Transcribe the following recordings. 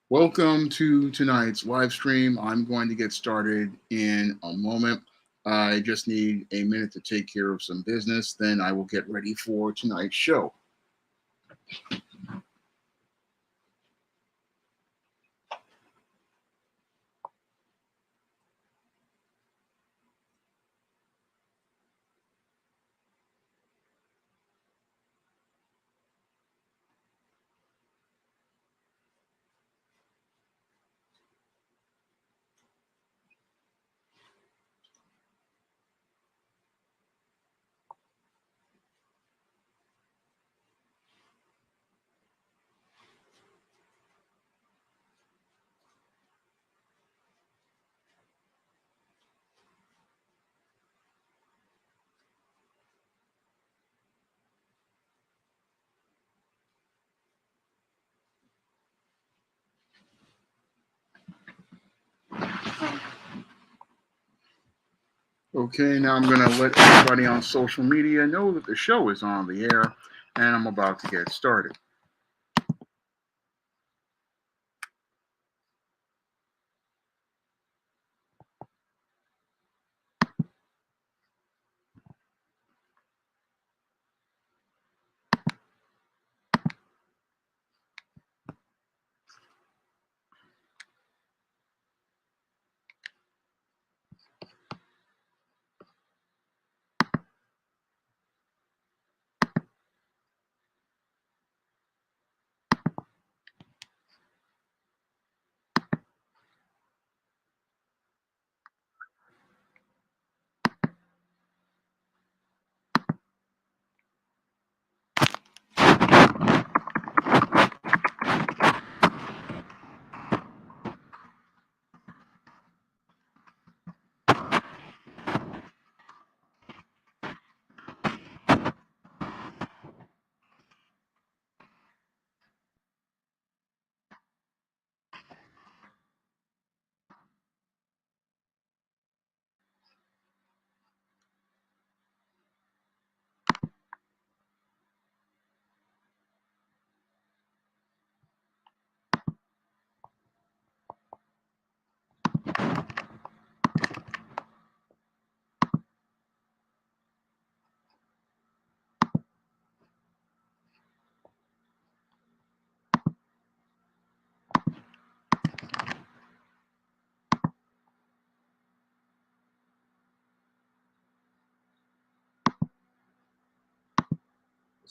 Welcome to tonight's live stream. I'm going to get started in a moment. I just need a minute to take care of some business, then I will get ready for tonight's show. Okay, now I'm going to let everybody on social media know that the show is on the air and I'm about to get started.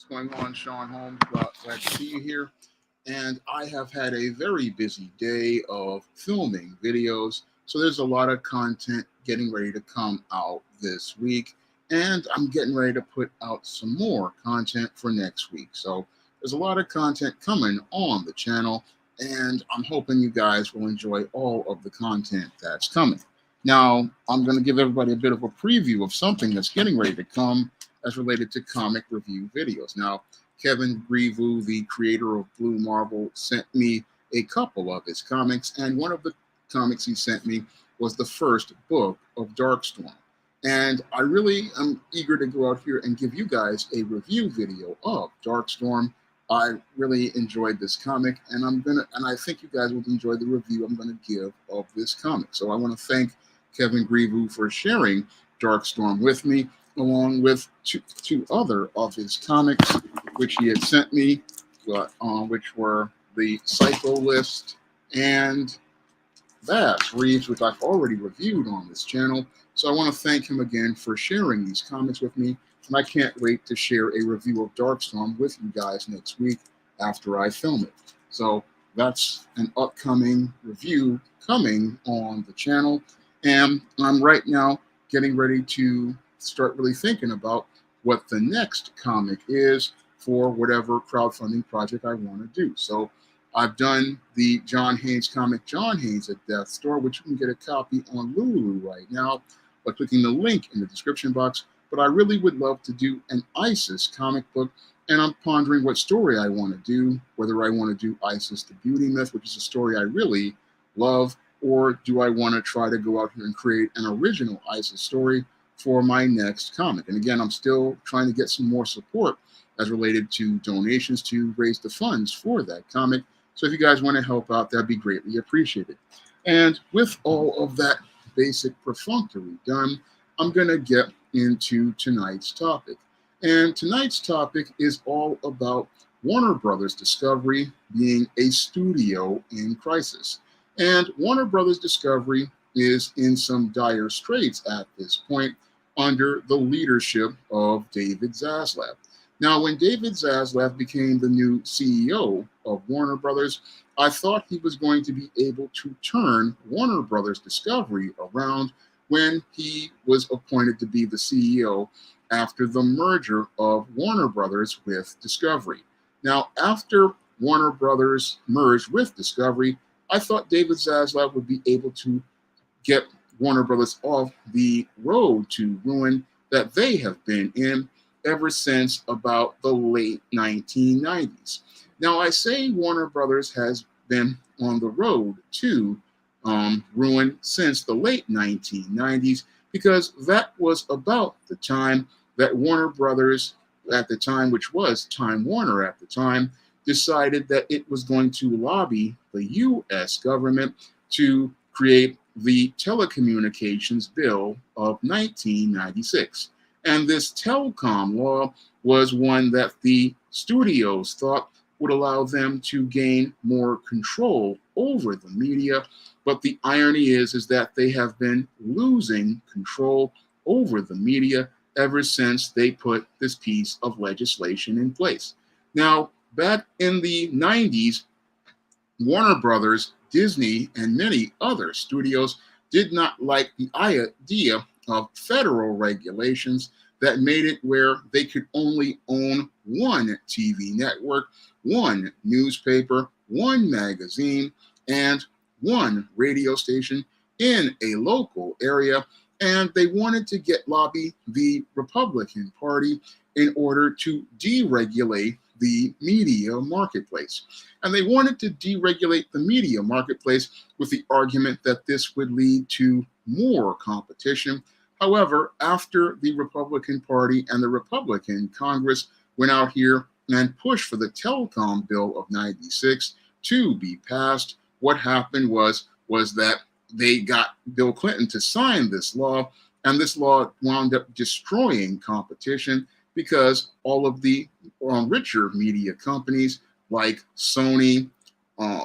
What's going on, Sean Holmes? Glad to see you here. And I have had a very busy day of filming videos. So there's a lot of content getting ready to come out this week. And I'm getting ready to put out some more content for next week. So there's a lot of content coming on the channel. And I'm hoping you guys will enjoy all of the content that's coming. Now, I'm going to give everybody a bit of a preview of something that's getting ready to come as related to comic review videos. Now, Kevin Grevue, the creator of Blue Marble, sent me a couple of his comics, and one of the comics he sent me was the first book of Darkstorm. And I really am eager to go out here and give you guys a review video of Darkstorm. I really enjoyed this comic, and I think you guys will enjoy the review I'm gonna give of this comic. So I want to thank Kevin Grevue for sharing Darkstorm with me, along with two other of his comics, which he had sent me, which were the Psycho List and Bass Reeves, which I've already reviewed on this channel. So I want to thank him again for sharing these comics with me. And I can't wait to share a review of Darkstorm with you guys next week after I film it. So that's an upcoming review coming on the channel. And I'm right now getting ready to start really thinking about what the next comic is for whatever crowdfunding project I want to do. So I've done the John Haynes comic, John Haynes at Death Store, which you can get a copy on Lulu right now by clicking the link in the description box. But I really would love to do an ISIS comic book, and I'm pondering what story I want to do, whether I want to do ISIS the Beauty Myth, which is a story I really love, or do I want to try to go out here and create an original ISIS story for my next comic. And again, I'm still trying to get some more support as related to donations to raise the funds for that comic. So if you guys want to help out, that'd be greatly appreciated. And with all of that basic perfunctory done, I'm going to get into tonight's topic. And tonight's topic is all about Warner Brothers Discovery being a studio in crisis. And Warner Brothers Discovery is in some dire straits at this point under the leadership of David Zaslav. Now, when David Zaslav became the new CEO of Warner Brothers, I thought he was going to be able to turn Warner Brothers Discovery around when he was appointed to be the CEO after the merger of Warner Brothers with Discovery. Now, after Warner Brothers merged with Discovery, I thought David Zaslav would be able to get Warner Brothers off the road to ruin that they have been in ever since about the late 1990s. Now, I say Warner Brothers has been on the road to ruin since the late 1990s because that was about the time that Warner Brothers, at the time, which was Time Warner at the time, decided that it was going to lobby the U.S. government to create the Telecommunications Bill of 1996. And this telecom law was one that the studios thought would allow them to gain more control over the media. But the irony is that they have been losing control over the media ever since they put this piece of legislation in place. Now, back in the 90s, Warner Brothers, Disney, and many other studios did not like the idea of federal regulations that made it where they could only own one TV network, one newspaper, one magazine, and one radio station in a local area. And they wanted to lobby the Republican Party in order to deregulate the media marketplace. And they wanted to deregulate the media marketplace with the argument that this would lead to more competition. However, after the Republican Party and the Republican Congress went out here and pushed for the telecom bill of 96 to be passed, what happened was that they got Bill Clinton to sign this law, and this law wound up destroying competition because all of the richer media companies like Sony,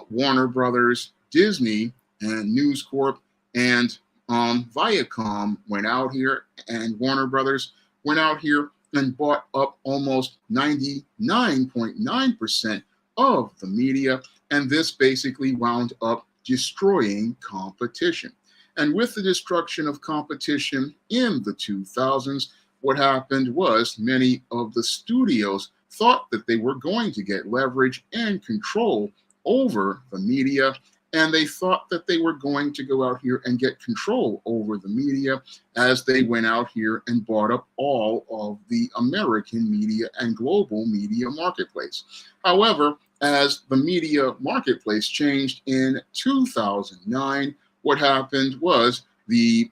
Warner Brothers, Disney, and News Corp, and Viacom went out here, and Warner Brothers went out here and bought up almost 99.9% of the media, and this basically wound up destroying competition. And with the destruction of competition in the 2000s, what happened was many of the studios thought that they were going to get leverage and control over the media, and they thought that they were going to go out here and get control over the media as they went out here and bought up all of the American media and global media marketplace. However, as the media marketplace changed in 2009, what happened was the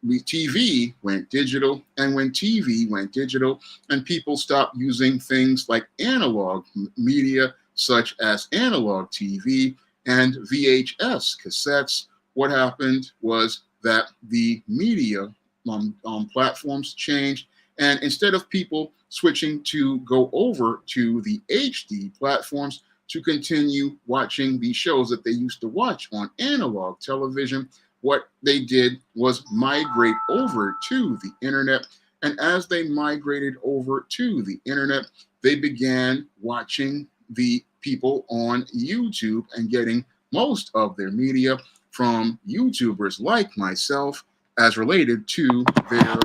TV went digital, and when TV went digital and people stopped using things like analog media, such as analog TV and VHS cassettes, what happened was that the media platforms changed, and instead of people switching to go over to the HD platforms to continue watching the shows that they used to watch on analog television, what they did was migrate over to the internet. And as they migrated over to the internet, they began watching the people on YouTube and getting most of their media from YouTubers like myself as related to their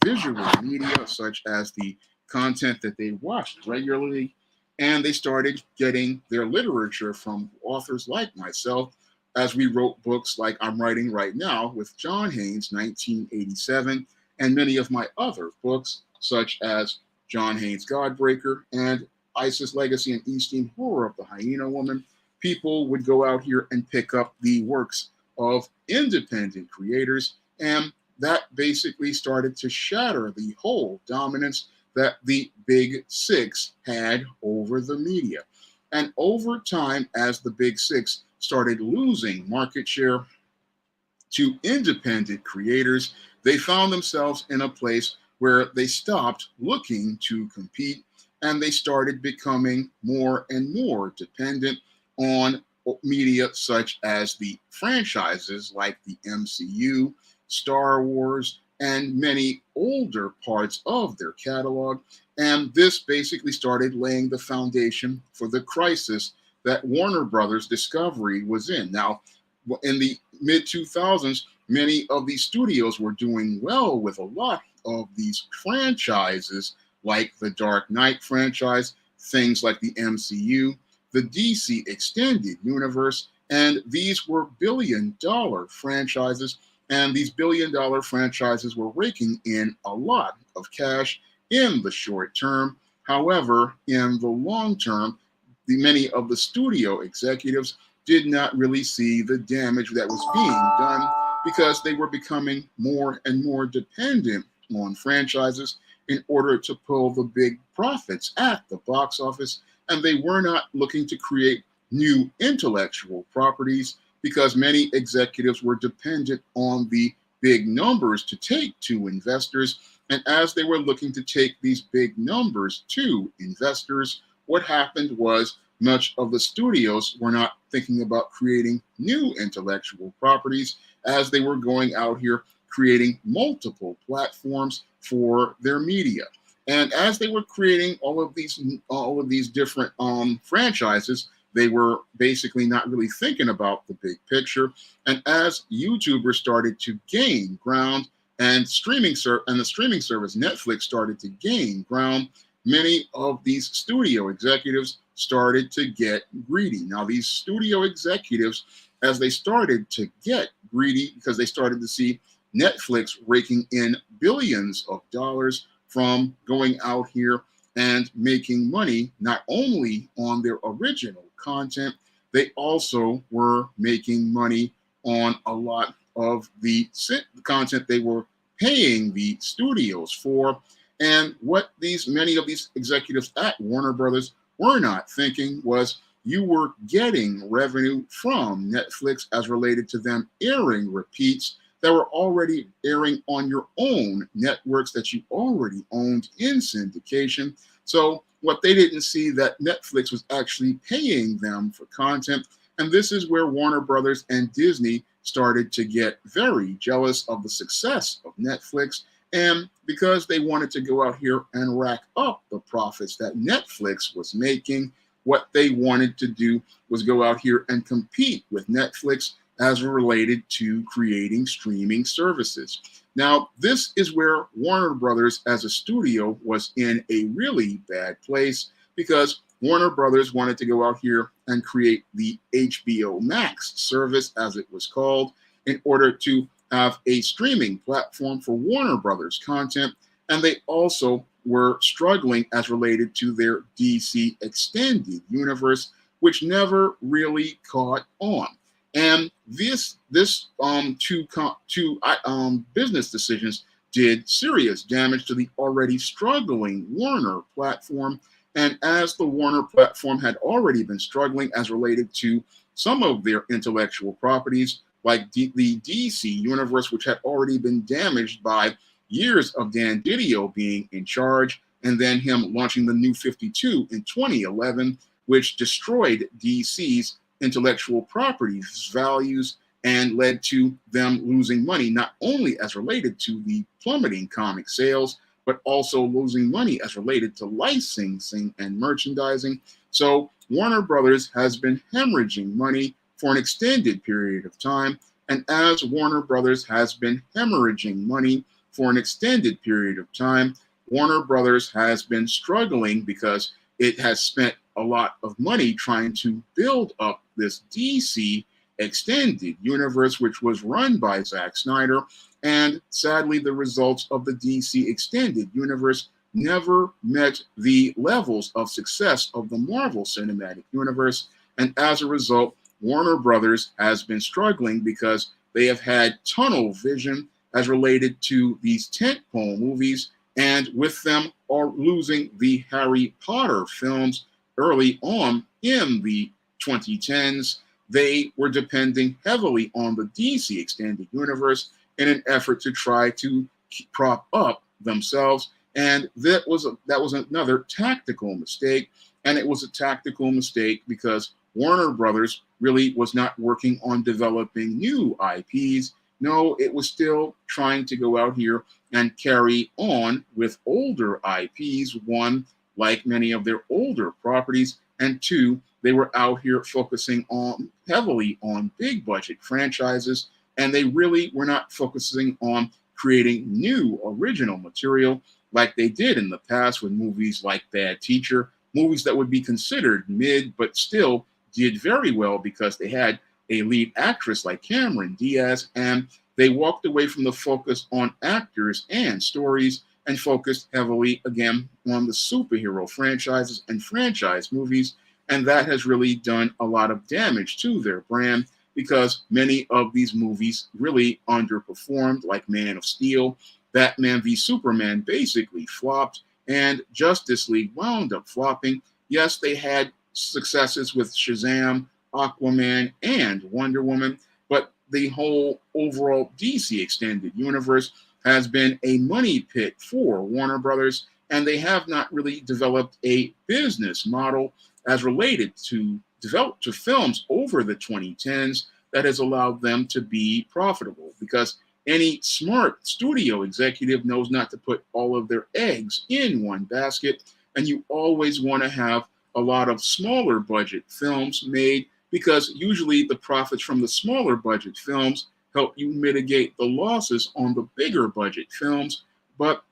visual media, such as the content that they watched regularly. And they started getting their literature from authors like myself, as we wrote books like I'm writing right now with John Haynes, 1987, and many of my other books, such as John Haynes' Godbreaker and ISIS Legacy and Eastern Horror of the Hyena Woman. People would go out here and pick up the works of independent creators, and that basically started to shatter the whole dominance that the Big Six had over the media. And over time, as the Big Six started losing market share to independent creators, they found themselves in a place where they stopped looking to compete and they started becoming more and more dependent on media such as the franchises like the MCU, Star Wars, and many older parts of their catalog. And this basically started laying the foundation for the crisis that Warner Brothers Discovery was in. Now, in the mid 2000s, many of these studios were doing well with a lot of these franchises, like the Dark Knight franchise, things like the MCU, the DC Extended Universe, and these were billion-dollar franchises. And these billion-dollar franchises were raking in a lot of cash in the short term. However, in the long term, many of the studio executives did not really see the damage that was being done because they were becoming more and more dependent on franchises in order to pull the big profits at the box office. And they were not looking to create new intellectual properties because many executives were dependent on the big numbers to take to investors. And as they were looking to take these big numbers to investors, what happened was much of the studios were not thinking about creating new intellectual properties as they were going out here creating multiple platforms for their media. And as they were creating all of these different franchises, they were basically not really thinking about the big picture. And as YouTubers started to gain ground and the streaming service Netflix started to gain ground, many of these studio executives started to get greedy. Now, these studio executives, as they started to get greedy because they started to see Netflix raking in billions of dollars from going out here and making money not only on their original content, they also were making money on a lot of the content they were paying the studios for. And what many of these executives at Warner Brothers were not thinking was you were getting revenue from Netflix as related to them airing repeats that were already airing on your own networks that you already owned in syndication. So what they didn't see that Netflix was actually paying them for content. And this is where Warner Brothers and Disney started to get very jealous of the success of Netflix. And because they wanted to go out here and rack up the profits that Netflix was making, what they wanted to do was go out here and compete with Netflix as related to creating streaming services. Now, this is where Warner Brothers as a studio was in a really bad place because Warner Brothers wanted to go out here and create the HBO Max service, as it was called, in order to have a streaming platform for Warner Brothers content. And they also were struggling as related to their DC Extended Universe, which never really caught on. And these two business decisions did serious damage to the already struggling Warner platform. And as the Warner platform had already been struggling as related to some of their intellectual properties, like the DC universe, which had already been damaged by years of Dan Didio being in charge, and then him launching the New 52 in 2011, which destroyed DC's intellectual properties values and led to them losing money, not only as related to the plummeting comic sales, but also losing money as related to licensing and merchandising. So Warner Brothers has been hemorrhaging money for an extended period of time. And as Warner Brothers has been hemorrhaging money for an extended period of time, Warner Brothers has been struggling because it has spent a lot of money trying to build up this DC Extended Universe, which was run by Zack Snyder. And sadly, the results of the DC Extended Universe never met the levels of success of the Marvel Cinematic Universe. And as a result, Warner Brothers has been struggling because they have had tunnel vision as related to these tentpole movies, and with them are losing the Harry Potter films early on in the 2010s, they were depending heavily on the DC extended universe in an effort to try to prop up themselves. And that was another tactical mistake. And it was a tactical mistake because Warner Brothers really was not working on developing new IPs. No, it was still trying to go out here and carry on with older IPs. One, like many of their older properties, and two, they were out here focusing on heavily on big budget franchises, and they really were not focusing on creating new original material like they did in the past with movies like Bad Teacher, movies that would be considered mid but still did very well because they had a lead actress like Cameron Diaz, and they walked away from the focus on actors and stories and focused heavily again on the superhero franchises and franchise movies. And that has really done a lot of damage to their brand because many of these movies really underperformed, like Man of Steel. Batman v Superman basically flopped, and Justice League wound up flopping. Yes, they had successes with Shazam, Aquaman, and Wonder Woman, but the whole overall DC extended universe has been a money pit for Warner Brothers, and they have not really developed a business model as related to films over the 2010s that has allowed them to be profitable, because any smart studio executive knows not to put all of their eggs in one basket, and you always want to have a lot of smaller budget films made because usually the profits from the smaller budget films help you mitigate the losses on the bigger budget films. But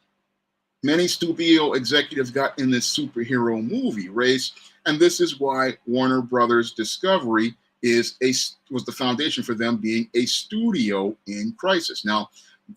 many studio executives got in this superhero movie race, and this is why Warner Brothers Discovery was the foundation for them being a studio in crisis. Now,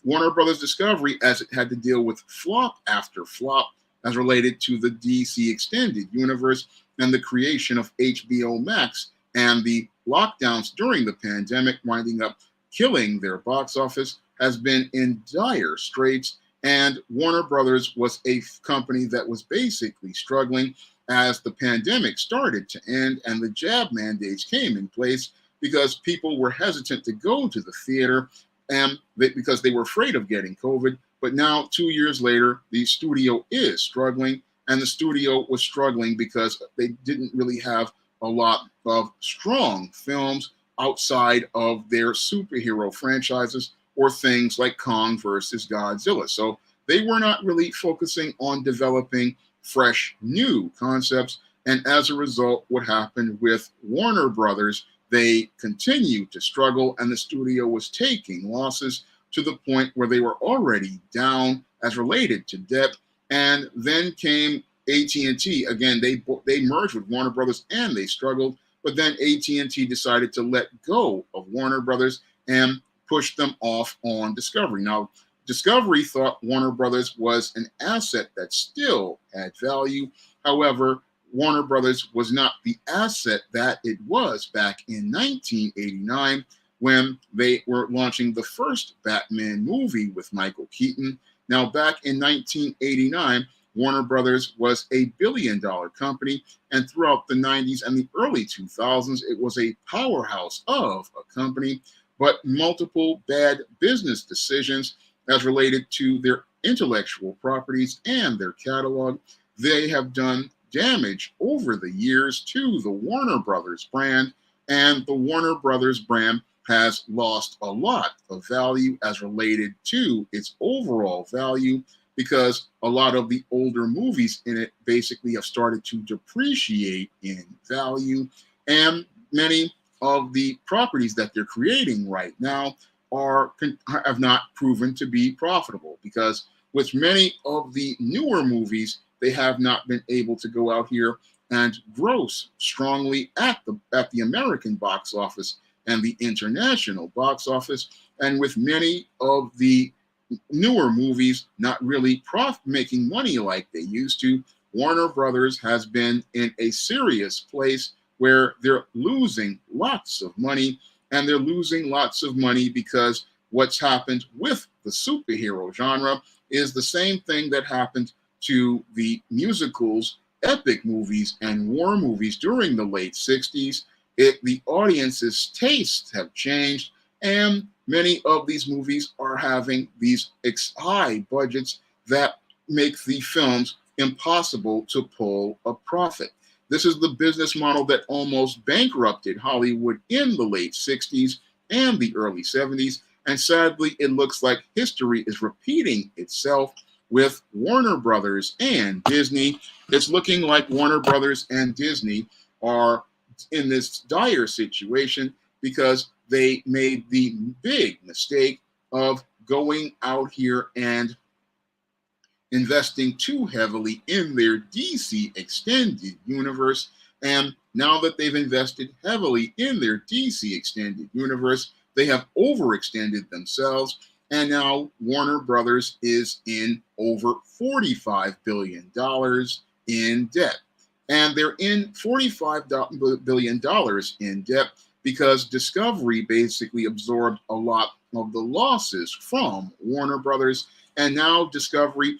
Warner Brothers Discovery, as it had to deal with flop after flop as related to the DC extended universe and the creation of HBO Max and the lockdowns during the pandemic winding up killing their box office, has been in dire straits. And Warner Brothers was a company that was basically struggling as the pandemic started to end and the jab mandates came in place because people were hesitant to go to the theater and because they were afraid of getting COVID. But now, 2 years later, the studio is struggling, and the studio was struggling because they didn't really have a lot of strong films outside of their superhero franchises or things like Kong versus Godzilla. So they were not really focusing on developing fresh, new concepts. And as a result, what happened with Warner Brothers, they continued to struggle, and the studio was taking losses to the point where they were already down as related to debt. And then came AT&T. Again, they merged with Warner Brothers and they struggled, but then AT&T decided to let go of Warner Brothers and push them off on Discovery. Now, Discovery thought Warner Brothers was an asset that still had value. However, Warner Brothers was not the asset that it was back in 1989 when they were launching the first Batman movie with Michael Keaton. Now, back in 1989, Warner Brothers was a billion-dollar company, and throughout the 90s and the early 2000s, it was a powerhouse of a company, but multiple bad business decisions as related to their intellectual properties and their catalog, they have done damage over the years to the Warner Brothers brand, and the Warner Brothers brand has lost a lot of value as related to its overall value because a lot of the older movies in it basically have started to depreciate in value, and many of the properties that they're creating right now have not proven to be profitable because with many of the newer movies, they have not been able to go out here and gross strongly at the American box office and the international box office. And with many of the newer movies not really making money like they used to, Warner Brothers has been in a serious place where they're losing lots of money, and they're losing lots of money because what's happened with the superhero genre is the same thing that happened to the musicals epic movies and war movies during the late 60s, the audience's tastes have changed, and many of these movies are having these high budgets that make the films impossible to pull a profit. This is the business model that almost bankrupted Hollywood in the late 60s and the early 70s. And sadly, it looks like history is repeating itself with Warner Brothers and Disney. It's looking like Warner Brothers and Disney are in this dire situation because they made the big mistake of going out here and investing too heavily in their DC extended universe. And now that they've invested heavily in their DC extended universe, they have overextended themselves. And now Warner Brothers is in over $45 billion in debt. And they're in $45 billion in debt because Discovery basically absorbed a lot of the losses from Warner Brothers. And now Discovery,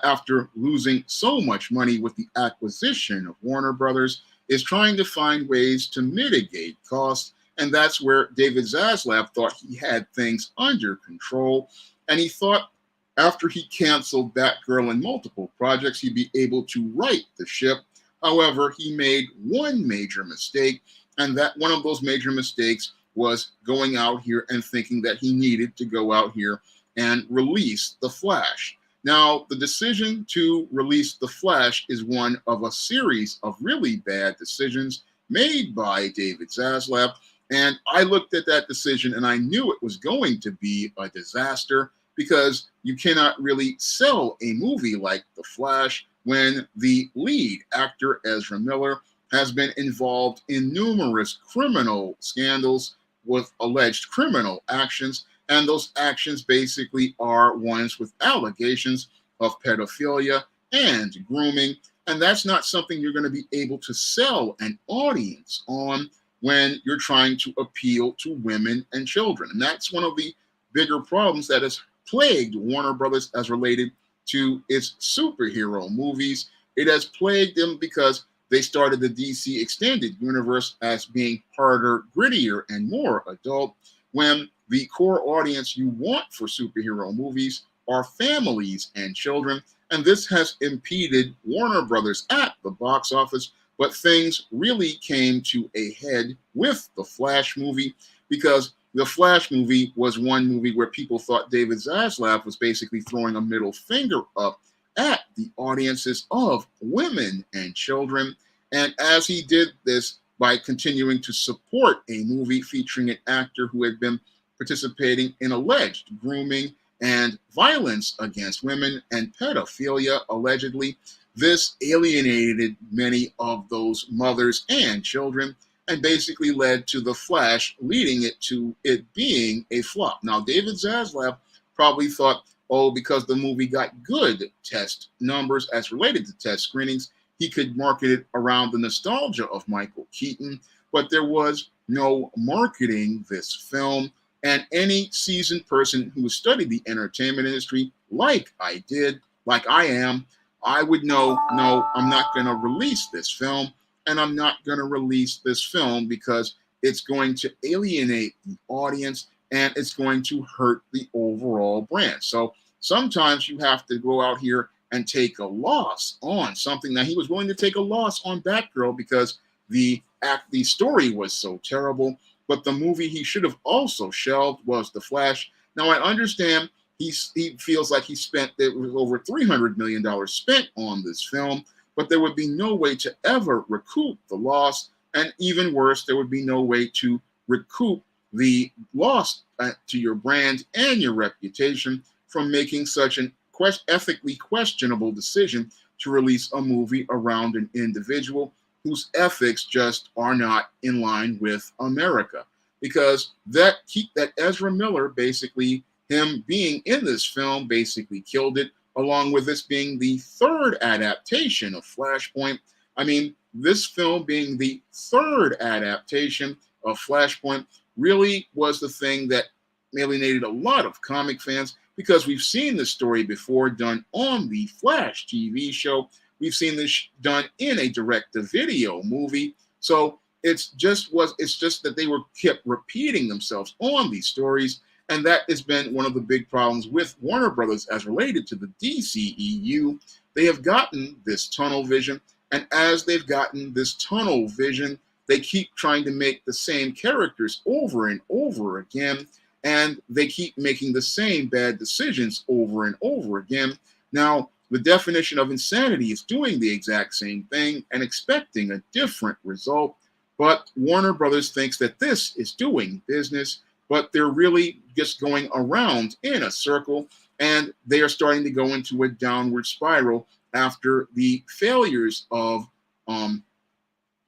after losing so much money with the acquisition of Warner Brothers, is trying to find ways to mitigate costs. And that's where David Zaslav thought he had things under control. And he thought after he canceled Batgirl and multiple projects, he'd be able to right the ship. However, he made one major mistake, and that one of those major mistakes was going out here and thinking that he needed to go out here and release The Flash. Now, the decision to release The Flash is one of a series of really bad decisions made by David Zaslav. And I looked at that decision and I knew it was going to be a disaster because you cannot really sell a movie like The Flash when the lead actor, Ezra Miller, has been involved in numerous criminal scandals with alleged criminal actions. And those actions basically are ones with allegations of pedophilia and grooming. And that's not something you're going to be able to sell an audience on when you're trying to appeal to women and children. And that's one of the bigger problems that has plagued Warner Brothers as related to its superhero movies. It has plagued them because they started the DC extended universe as being harder, grittier, and more adult, when the core audience you want for superhero movies are families and children. And this has impeded Warner Brothers at the box office. But things really came to a head with the Flash movie, because the Flash movie was one movie where people thought David Zaslav was basically throwing a middle finger up at the audiences of women and children. And as he did this by continuing to support a movie featuring an actor who had been participating in alleged grooming and violence against women and pedophilia, allegedly, this alienated many of those mothers and children and basically led to The Flash, leading it to it being a flop. Now, David Zaslav probably thought, oh, because the movie got good test numbers as related to test screenings, he could market it around the nostalgia of Michael Keaton, but there was no marketing this film. And any seasoned person who has studied the entertainment industry, like I did, like I am, I would know, no, I'm not going to release this film, and I'm not going to release this film because it's going to alienate the audience and it's going to hurt the overall brand. So sometimes you have to go out here and take a loss on something. Now, he was willing to take a loss on Batgirl because the story was so terrible, but the movie he should have also shelved was The Flash. Now, I understand he feels like there was over $300 million spent on this film, but there would be no way to ever recoup the loss. And even worse, there would be no way to recoup the loss to your brand and your reputation from making such an ethically questionable decision to release a movie around an individual whose ethics just are not in line with America. Because that Ezra Miller, basically, him being in this film basically killed it, along with this being the third adaptation of Flashpoint. I mean, this film being the third adaptation of Flashpoint really was the thing that alienated a lot of comic fans, because we've seen this story before done on the Flash TV show, We've seen this done in a direct-to-video movie. So it's just that they were kept repeating themselves on these stories, and that has been one of the big problems with Warner Brothers as related to the DCEU. They have gotten this tunnel vision, and as they've gotten this tunnel vision, they keep trying to make the same characters over and over again, and they keep making the same bad decisions over and over again. Now, the definition of insanity is doing the exact same thing and expecting a different result. But Warner Brothers thinks that this is doing business, but they're really just going around in a circle, and they are starting to go into a downward spiral after the failures of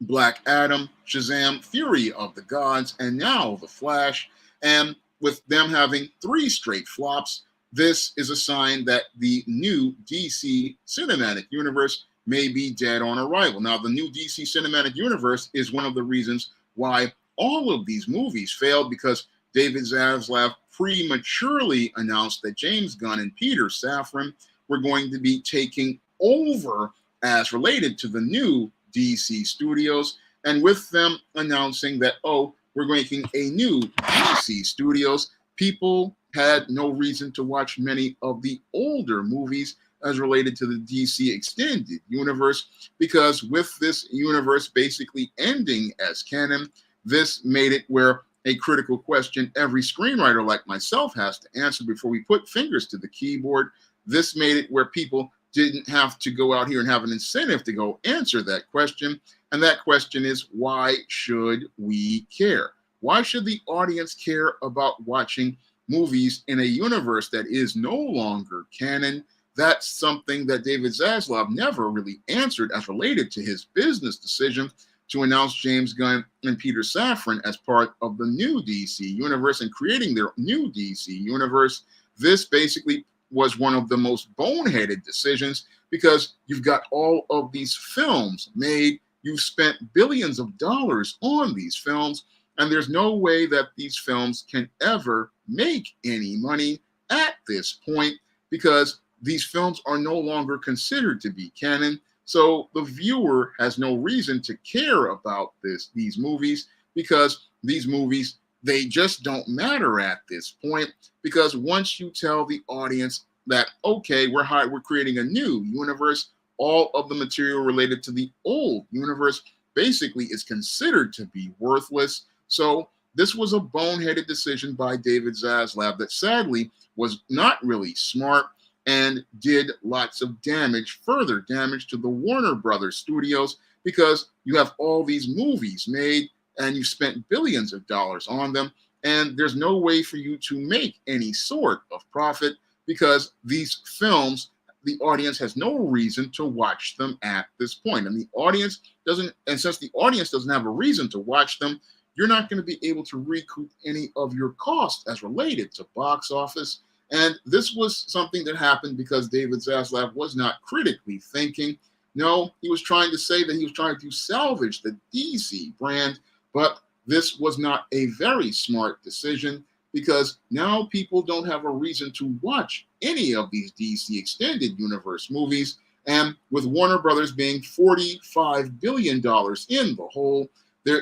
Black Adam, Shazam, Fury of the Gods, and now The Flash. And with them having 3 straight flops, this is a sign that the new DC Cinematic Universe may be dead on arrival. Now, the new DC Cinematic Universe is one of the reasons why all of these movies failed, because David Zaslav prematurely announced that James Gunn and Peter Safran were going to be taking over as related to the new DC studios, and with them announcing that, oh, we're making a new DC studios, people had no reason to watch many of the older movies as related to the DC extended universe, because with this universe basically ending as canon, this made it where a critical question every screenwriter like myself has to answer before we put fingers to the keyboard. This made it where people didn't have to go out here and have an incentive to go answer that question. And that question is, why should we care? Why should the audience care about watching movies in a universe that is no longer canon? That's something that David Zaslav never really answered as related to his business decision to announce James Gunn and Peter Safran as part of the new DC universe and creating their new DC universe. This basically was one of the most boneheaded decisions, because you've got all of these films made, you've spent billions of dollars on these films, and there's no way that these films can ever make any money at this point, because these films are no longer considered to be canon. So the viewer has no reason to care about these movies, because these movies, they just don't matter at this point. Because once you tell the audience that, okay, we're creating a new universe, all of the material related to the old universe basically is considered to be worthless. So this was a boneheaded decision by David Zaslav that sadly was not really smart and did lots of damage, further damage to the Warner Brothers studios, because you have all these movies made and you spent billions of dollars on them, and there's no way for you to make any sort of profit, because these films, the audience has no reason to watch them at this point. And the audience doesn't, and since the audience doesn't have a reason to watch them, you're not going to be able to recoup any of your costs as related to box office. And this was something that happened because David Zaslav was not critically thinking. No, he was trying to say that he was trying to salvage the DC brand, but this was not a very smart decision, because now people don't have a reason to watch any of these DC extended universe movies. And with Warner Brothers being $45 billion in the hole,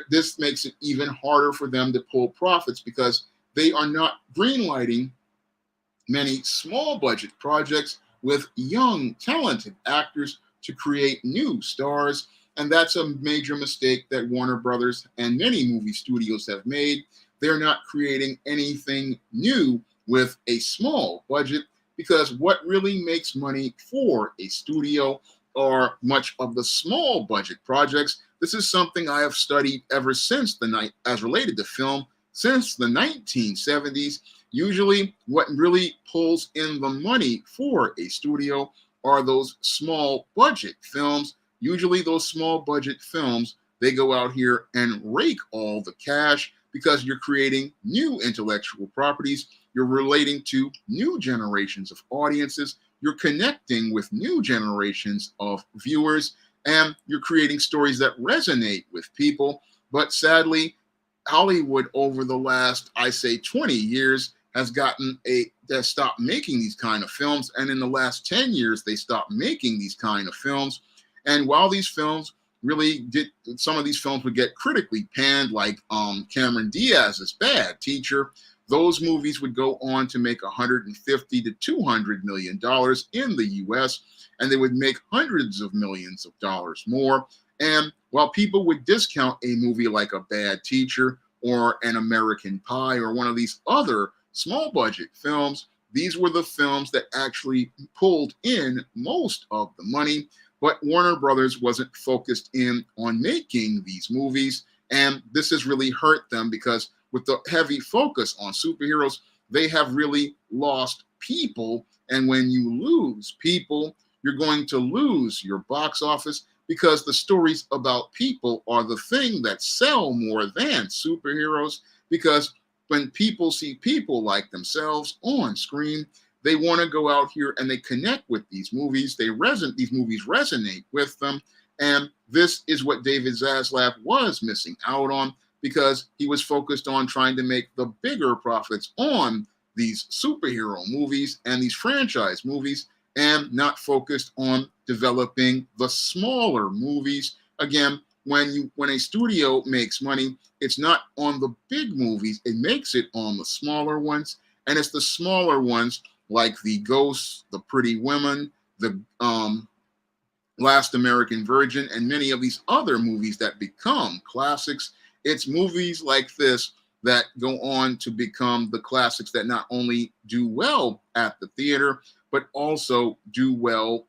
this makes it even harder for them to pull profits, because they are not greenlighting many small budget projects with young, talented actors to create new stars. And that's a major mistake that Warner Brothers and many movie studios have made. They're not creating anything new with a small budget, because what really makes money for a studio are much of the small budget projects. This is something I have studied ever since as related to film, since the 1970s. Usually what really pulls in the money for a studio are those small budget films. Usually those small budget films, they go out here and rake all the cash, because you're creating new intellectual properties, you're relating to new generations of audiences, you're connecting with new generations of viewers, and you're creating stories that resonate with people. But sadly, Hollywood over the last, I say, 20 years has stopped making these kind of films. And in the last 10 years, they stopped making these kind of films. And while these films really did, some of these films would get critically panned, like Cameron Diaz's Bad Teacher. Those movies would go on to make $150 to $200 million in the U.S., and they would make hundreds of millions of dollars more. And while people would discount a movie like A Bad Teacher or An American Pie or one of these other small budget films, these were the films that actually pulled in most of the money. But Warner Brothers wasn't focused in on making these movies. And this has really hurt them because with the heavy focus on superheroes, they have really lost people. And when you lose people, you're going to lose your box office, because the stories about people are the thing that sell more than superheroes. Because when people see people like themselves on screen, they want to go out here and they connect with these movies. These movies resonate with them. And this is what David Zaslav was missing out on, because he was focused on trying to make the bigger profits on these superhero movies and these franchise movies, and not focused on developing the smaller movies. Again, when a studio makes money, it's not on the big movies, it makes it on the smaller ones. And it's the smaller ones like The Ghosts, The Pretty Women, the Last American Virgin, and many of these other movies that become classics. It's movies like this that go on to become the classics that not only do well at the theater, but also do well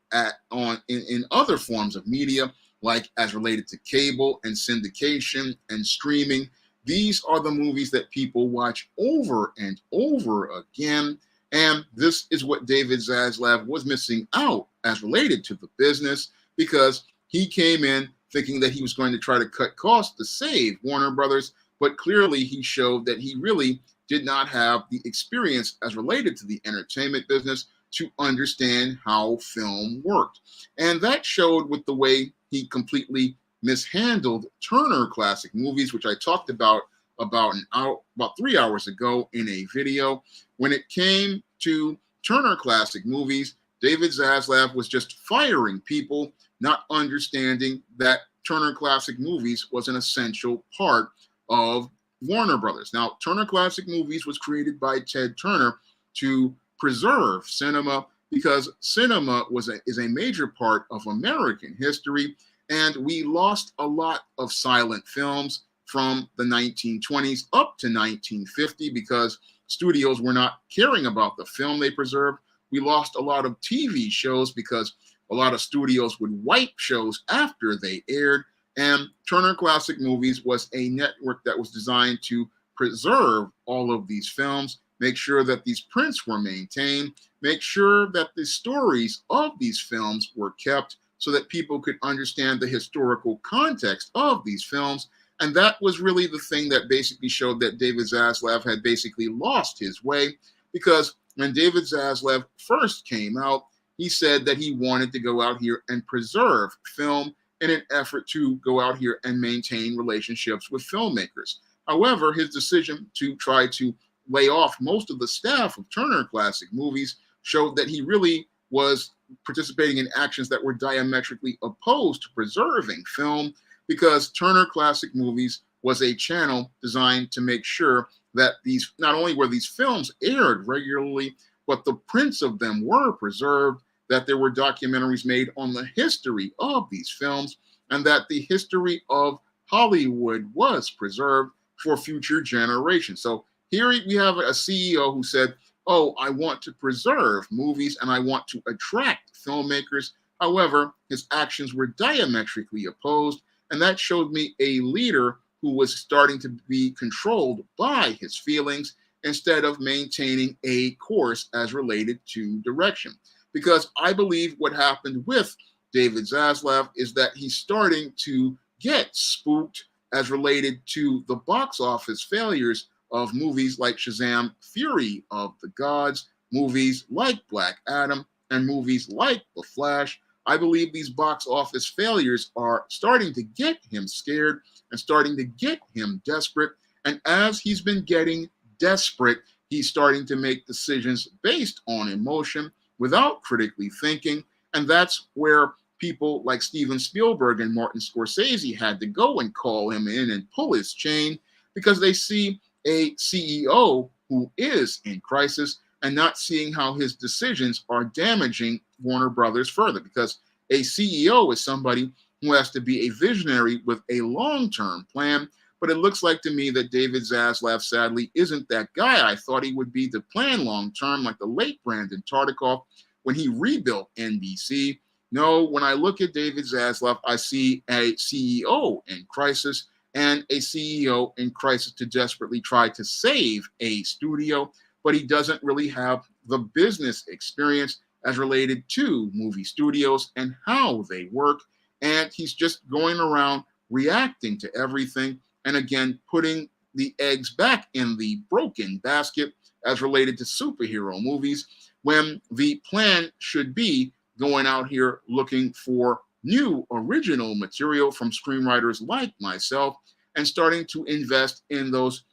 in other forms of media, like as related to cable and syndication and streaming. These are the movies that people watch over and over again. And this is what David Zaslav was missing out as related to the business, because he came in thinking that he was going to try to cut costs to save Warner Brothers, but clearly he showed that he really did not have the experience as related to the entertainment business to understand how film worked. And that showed with the way he completely mishandled Turner Classic Movies, which I talked about 3 hours ago in a video. When it came to Turner Classic Movies, David Zaslav was just firing people, not understanding that Turner Classic Movies was an essential part of Warner Brothers. Now, Turner Classic Movies was created by Ted Turner to preserve cinema, because cinema is a major part of American history, and we lost a lot of silent films from the 1920s up to 1950 because studios were not caring about the film they preserved. We lost a lot of TV shows because a lot of studios would wipe shows after they aired. And Turner Classic Movies was a network that was designed to preserve all of these films, make sure that these prints were maintained, make sure that the stories of these films were kept so that people could understand the historical context of these films. And that was really the thing that basically showed that David Zaslav had basically lost his way, because when David Zaslav first came out, he said that he wanted to go out here and preserve film in an effort to go out here and maintain relationships with filmmakers. However, his decision to try to lay off most of the staff of Turner Classic Movies showed that he really was participating in actions that were diametrically opposed to preserving film, because Turner Classic Movies was a channel designed to make sure that these, not only were these films aired regularly, but the prints of them were preserved, that there were documentaries made on the history of these films, and that the history of Hollywood was preserved for future generations. So here we have a CEO who said, oh, I want to preserve movies and I want to attract filmmakers. However, his actions were diametrically opposed, and that showed me a leader who was starting to be controlled by his feelings instead of maintaining a course as related to direction. Because I believe what happened with David Zaslav is that he's starting to get spooked as related to the box office failures of movies like Shazam! Fury of the Gods, movies like Black Adam, and movies like The Flash. I believe these box office failures are starting to get him scared and starting to get him desperate. And as he's been getting desperate, he's starting to make decisions based on emotion without critically thinking. And that's where people like Steven Spielberg and Martin Scorsese had to go and call him in and pull his chain because they see a CEO who is in crisis and not seeing how his decisions are damaging Warner Brothers further. Because a CEO is somebody who has to be a visionary with a long-term plan. But it looks like to me that David Zaslav, sadly, isn't that guy. I thought he would be to plan long-term, like the late Brandon Tartikoff when he rebuilt NBC. No, when I look at David Zaslav, I see a CEO in crisis and a CEO in crisis to desperately try to save a studio, but he doesn't really have the business experience as related to movie studios and how they work. And he's just going around reacting to everything and again putting the eggs back in the broken basket as related to superhero movies when the plan should be going out here looking for new original material from screenwriters like myself and starting to invest in those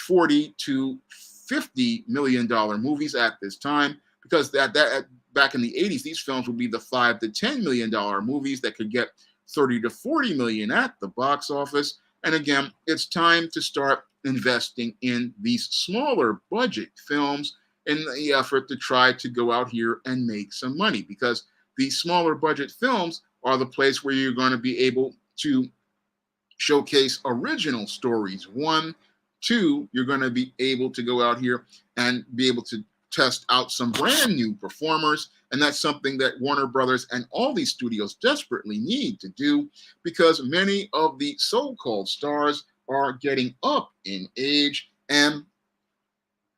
40 to $50 million movies at this time, because that back in the 80s, these films would be the $5 to $10 million movies that could get 30 to 40 million at the box office. And again, it's time to start investing in these smaller budget films in the effort to try to go out here and make some money, because these smaller budget films are the place where you're going to be able to showcase original stories. One, two, you're going to be able to go out here and be able to test out some brand new performers. And that's something that Warner Brothers and all these studios desperately need to do, because many of the so-called stars are getting up in age, and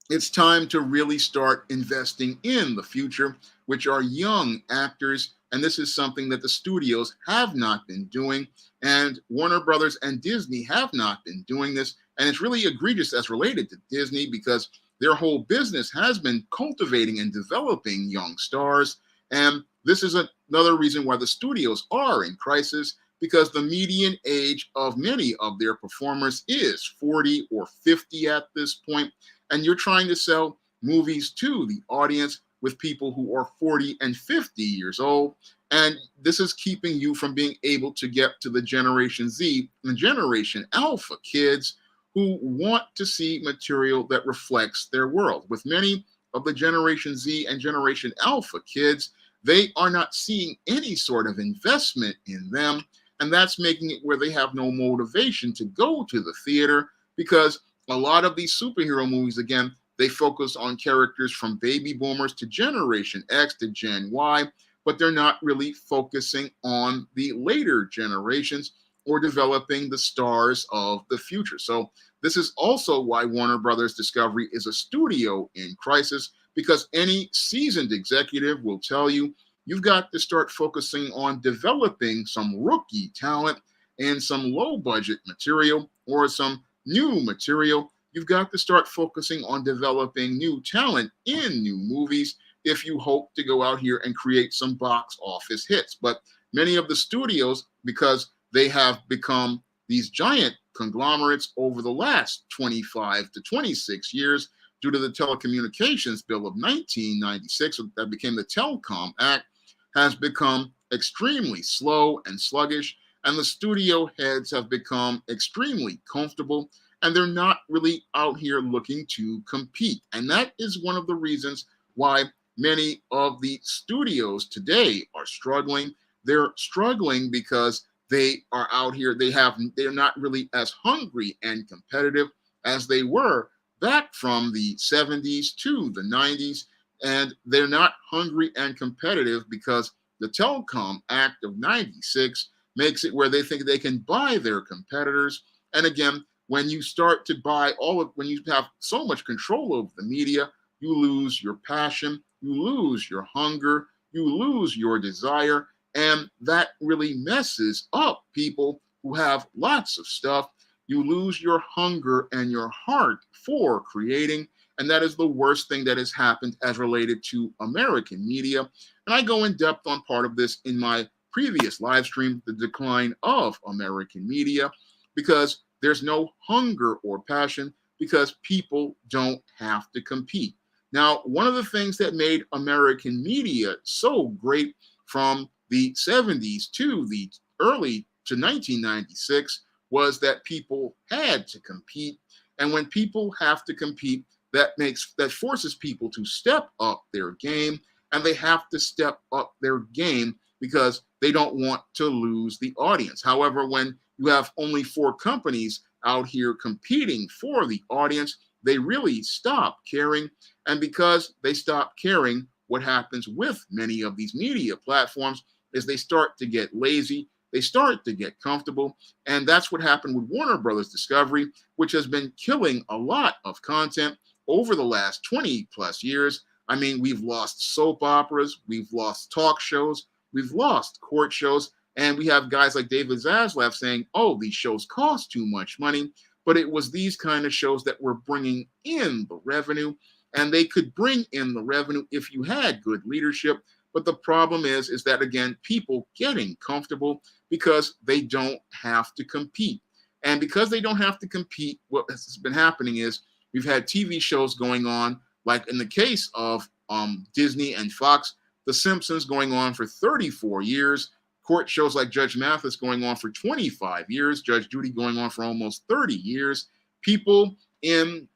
it's time to really start investing in the future, which are young actors. And this is something that the studios have not been doing. And Warner Brothers and Disney have not been doing this. And it's really egregious as related to Disney, because their whole business has been cultivating and developing young stars. And this is another reason why the studios are in crisis, because the median age of many of their performers is 40 or 50 at this point. And you're trying to sell movies to the audience with people who are 40 and 50 years old. And this is keeping you from being able to get to the Generation Z and Generation Alpha kids who want to see material that reflects their world. With many of the Generation Z and Generation Alpha kids, they are not seeing any sort of investment in them. And that's making it where they have no motivation to go to the theater, because a lot of these superhero movies, again, they focus on characters from baby boomers to Generation X to Gen Y, but they're not really focusing on the later generations or developing the stars of the future. So this is also why Warner Brothers Discovery is a studio in crisis, because any seasoned executive will tell you you've got to start focusing on developing some rookie talent and some low budget material or some new material. You've got to start focusing on developing new talent in new movies if you hope to go out here and create some box office hits. But many of the studios, because they have become these giant conglomerates over the last 25 to 26 years due to the Telecommunications Bill of 1996 that became the Telecom Act, has become extremely slow and sluggish, and the studio heads have become extremely comfortable, and they're not really out here looking to compete. And that is one of the reasons why many of the studios today are struggling. They're struggling because they are out here, they're not really as hungry and competitive as they were back from the 70s to the 90s. And they're not hungry and competitive because the Telecom Act of 96 makes it where they think they can buy their competitors. And again, when you start to buy when you have so much control over the media, you lose your passion, you lose your hunger, you lose your desire. And that really messes up people who have lots of stuff. You lose your hunger and your heart for creating. And that is the worst thing that has happened as related to American media. And I go in depth on part of this in my previous live stream, The Decline of American Media, because there's no hunger or passion, because people don't have to compete. Now, one of the things that made American media so great from the 70s to the early to 1996 was that people had to compete. And when people have to compete, that forces people to step up their game, and they have to step up their game because they don't want to lose the audience. However, when you have only four companies out here competing for the audience, they really stop caring. And because they stop caring, what happens with many of these media platforms is they start to get lazy, they start to get comfortable. And that's what happened with Warner Brothers Discovery, which has been killing a lot of content over the last 20 plus years. I mean, we've lost soap operas, we've lost talk shows, we've lost court shows, and we have guys like David Zaslav saying, oh, these shows cost too much money. But it was these kind of shows that were bringing in the revenue, and they could bring in the revenue if you had good leadership. But the problem is that, again, people getting comfortable because they don't have to compete. And because they don't have to compete, what has been happening is we've had TV shows going on, like in the case of Disney and Fox, The Simpsons going on for 34 years, court shows like Judge Mathis going on for 25 years, Judge Judy going on for almost 30 years. People in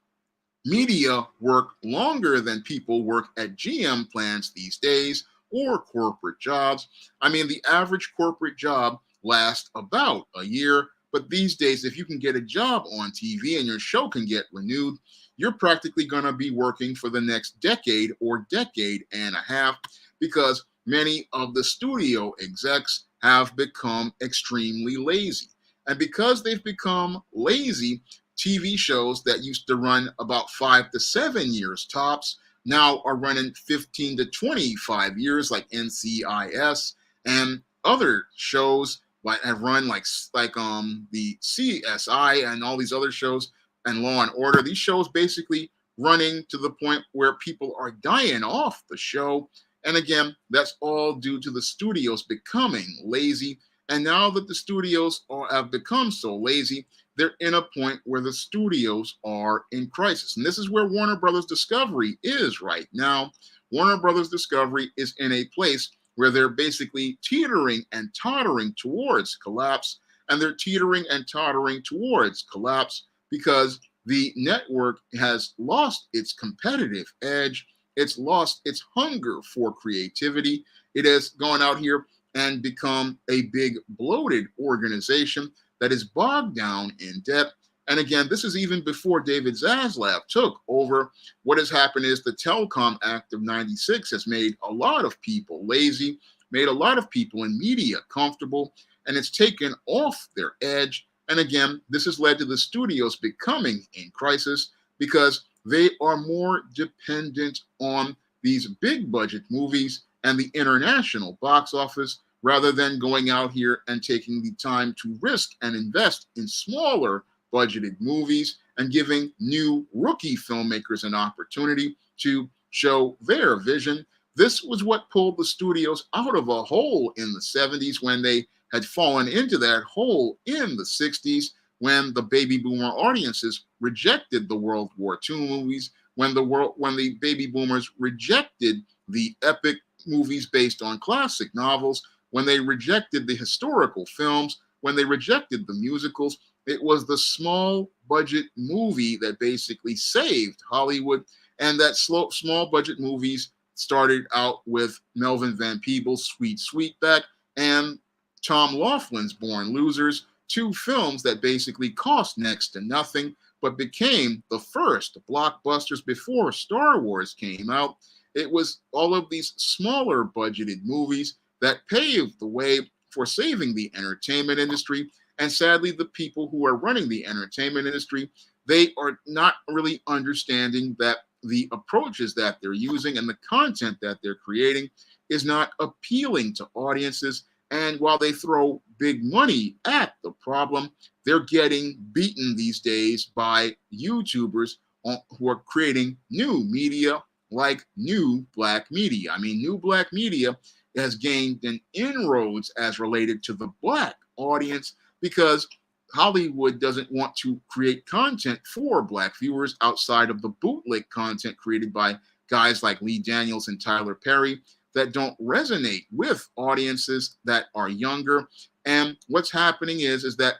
media work longer than people work at GM plants these days or corporate jobs. I mean, the average corporate job lasts about a year, but these days, if you can get a job on TV and your show can get renewed, you're practically going to be working for the next decade or decade and a half, because many of the studio execs have become extremely lazy. And because they've become lazy, TV shows that used to run about 5 to 7 years tops now are running 15 to 25 years, like NCIS, and other shows like have run like the CSI and all these other shows, and Law and Order. These shows basically running to the point where people are dying off the show. And again, that's all due to the studios becoming lazy. And now that the studios have become so lazy, they're in a point where the studios are in crisis. And this is where Warner Brothers Discovery is right now. Warner Brothers Discovery is in a place where they're basically teetering and tottering towards collapse. And they're teetering and tottering towards collapse because the network has lost its competitive edge. It's lost its hunger for creativity. It has gone out here and become a big bloated organization that is bogged down in debt. And again, this is even before David Zaslav took over. What has happened is the Telecom Act of 96 has made a lot of people lazy, made a lot of people in media comfortable, and it's taken off their edge. And again, this has led to the studios becoming in crisis because they are more dependent on these big budget movies and the international box office rather than going out here and taking the time to risk and invest in smaller budgeted movies and giving new rookie filmmakers an opportunity to show their vision. This was what pulled the studios out of a hole in the 70s when they had fallen into that hole in the 60s when the baby boomer audiences rejected the World War II movies, when the baby boomers rejected the epic movies based on classic novels, when they rejected the historical films, when they rejected the musicals. It was the small budget movie that basically saved Hollywood. And that small budget movies started out with Melvin Van Peebles' Sweet Sweetback and Tom Laughlin's Born Losers, two films that basically cost next to nothing, but became the first blockbusters before Star Wars came out. It was all of these smaller budgeted movies that paved the way for saving the entertainment industry. And sadly, the people who are running the entertainment industry, they are not really understanding that the approaches that they're using and the content that they're creating is not appealing to audiences. And while they throw big money at the problem, they're getting beaten these days by YouTubers who are creating new media like New Black Media. I mean, New Black Media has gained an inroads as related to the Black audience because Hollywood doesn't want to create content for Black viewers outside of the bootleg content created by guys like Lee Daniels and Tyler Perry. that don't resonate with audiences that are younger. And what's happening is that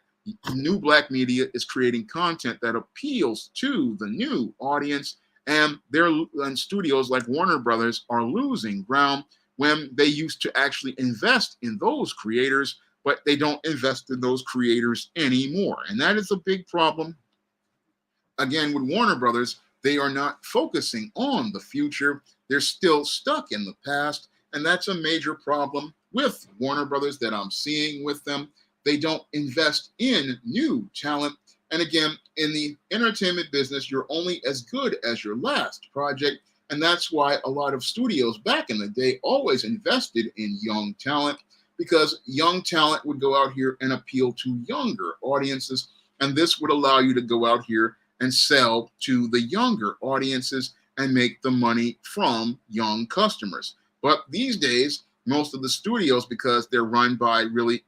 new black media is creating content that appeals to the new audience, and and studios like Warner Brothers are losing ground when they used to actually invest in those creators, but they don't invest in those creators anymore. And that is a big problem. Again, with Warner Brothers, they are not focusing on the future. They're still stuck in the past. And that's a major problem with Warner Brothers that I'm seeing with them. They don't invest in new talent. And again, in the entertainment business, you're only as good as your last project. And that's why a lot of studios back in the day always invested in young talent, because young talent would go out here and appeal to younger audiences. And this would allow you to go out here and sell to the younger audiences and make the money from young customers. But these days, most of the studios, because they're run by really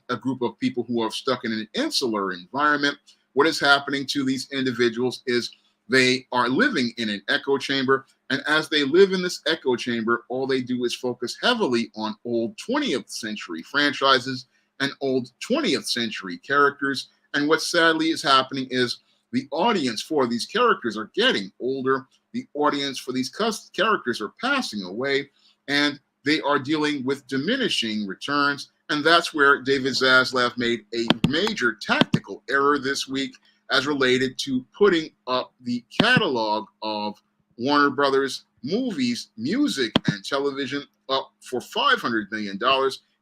a group of people who are stuck in an insular environment, what is happening to these individuals is they are living in an echo chamber. And as they live in this echo chamber, all they do is focus heavily on old 20th century franchises and old 20th century characters. And what sadly is happening is the audience for these characters are getting older. The audience for these characters are passing away, and they are dealing with diminishing returns. And that's where David Zaslav made a major tactical error this week as related to putting up the catalog of Warner Brothers movies, music, and television up for $500 million.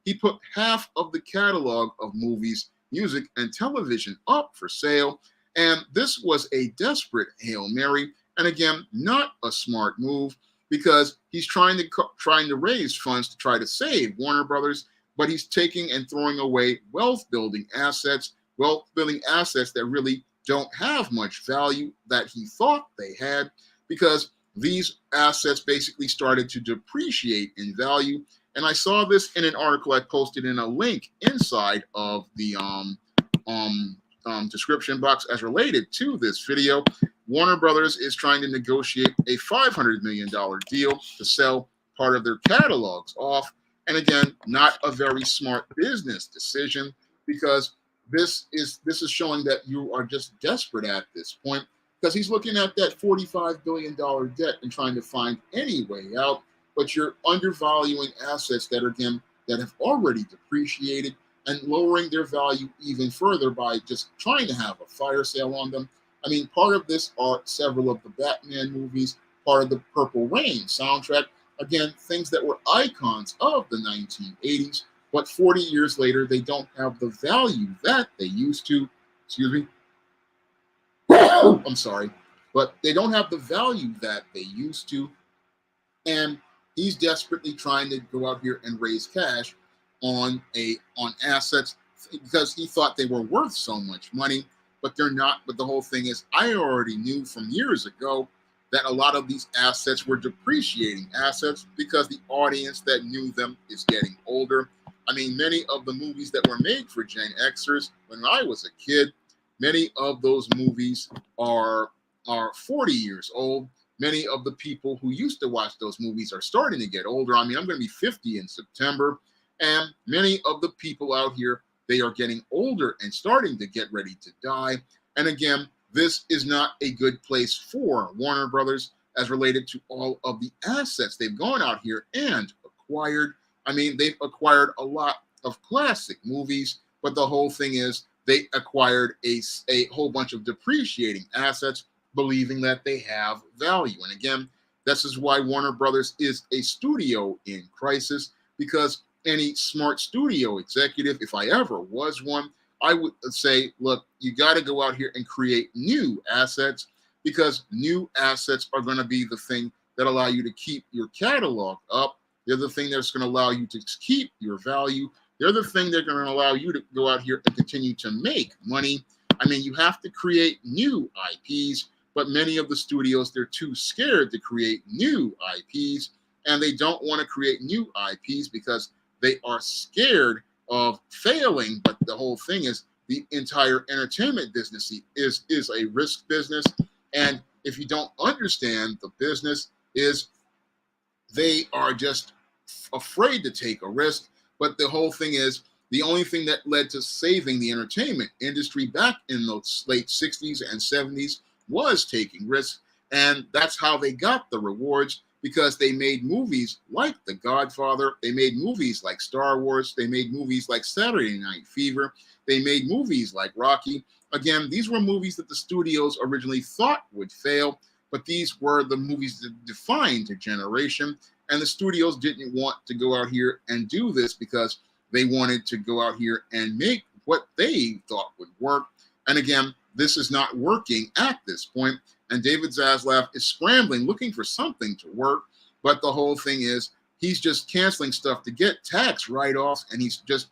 He put half of the catalog of movies, music, and television up for sale. And this was a desperate Hail Mary. And again, not a smart move, because he's trying to raise funds to try to save Warner Brothers, but he's taking and throwing away wealth-building assets that really don't have much value that he thought they had, because these assets basically started to depreciate in value. And I saw this in an article I posted in a link inside of the description box as related to this video. Warner Brothers is trying to negotiate a $500 million deal to sell part of their catalogs off. And again, not a very smart business decision, because this is showing that you are just desperate at this point, because he's looking at that $45 billion debt and trying to find any way out, but you're undervaluing assets that have already depreciated and lowering their value even further by just trying to have a fire sale on them. I mean, part of this are several of the Batman movies, part of the Purple Rain soundtrack. Again, things that were icons of the 1980s, but 40 years later, they don't have the value that they used to. Excuse me. I'm sorry. But they don't have the value that they used to. And he's desperately trying to go out here and raise cash on assets, because he thought they were worth so much money, but they're not. But the whole thing is, I already knew from years ago that a lot of these assets were depreciating assets, because the audience that knew them is getting older. I mean, many of the movies that were made for Gen Xers when I was a kid, many of those movies are 40 years old. Many of the people who used to watch those movies are starting to get older. I mean, I'm going to be 50 in September. And many of the people out here, they are getting older and starting to get ready to die. And again, this is not a good place for Warner Brothers as related to all of the assets they've gone out here and acquired. I mean, they've acquired a lot of classic movies, but the whole thing is they acquired a whole bunch of depreciating assets, believing that they have value. And again, this is why Warner Brothers is a studio in crisis, because any smart studio executive, if I ever was one, I would say, look, you got to go out here and create new assets, because new assets are going to be the thing that allow you to keep your catalog up. They're the thing that's going to allow you to keep your value. They're the thing that are going to allow you to go out here and continue to make money. I mean, you have to create new IPs, but many of the studios, they're too scared to create new IPs, and they don't want to create new IPs because they are scared of failing. But the whole thing is, the entire entertainment business is a risk business. And if you don't understand the business, is they are just afraid to take a risk. But the whole thing is, the only thing that led to saving the entertainment industry back in the late 60s and 70s was taking risks. And that's how they got the rewards, because they made movies like The Godfather. They made movies like Star Wars. They made movies like Saturday Night Fever. They made movies like Rocky. Again, these were movies that the studios originally thought would fail, but these were the movies that defined a generation. And the studios didn't want to go out here and do this because they wanted to go out here and make what they thought would work. And again, this is not working at this point. And David Zaslav is scrambling, looking for something to work. But the whole thing is, he's just canceling stuff to get tax write-offs, and he's just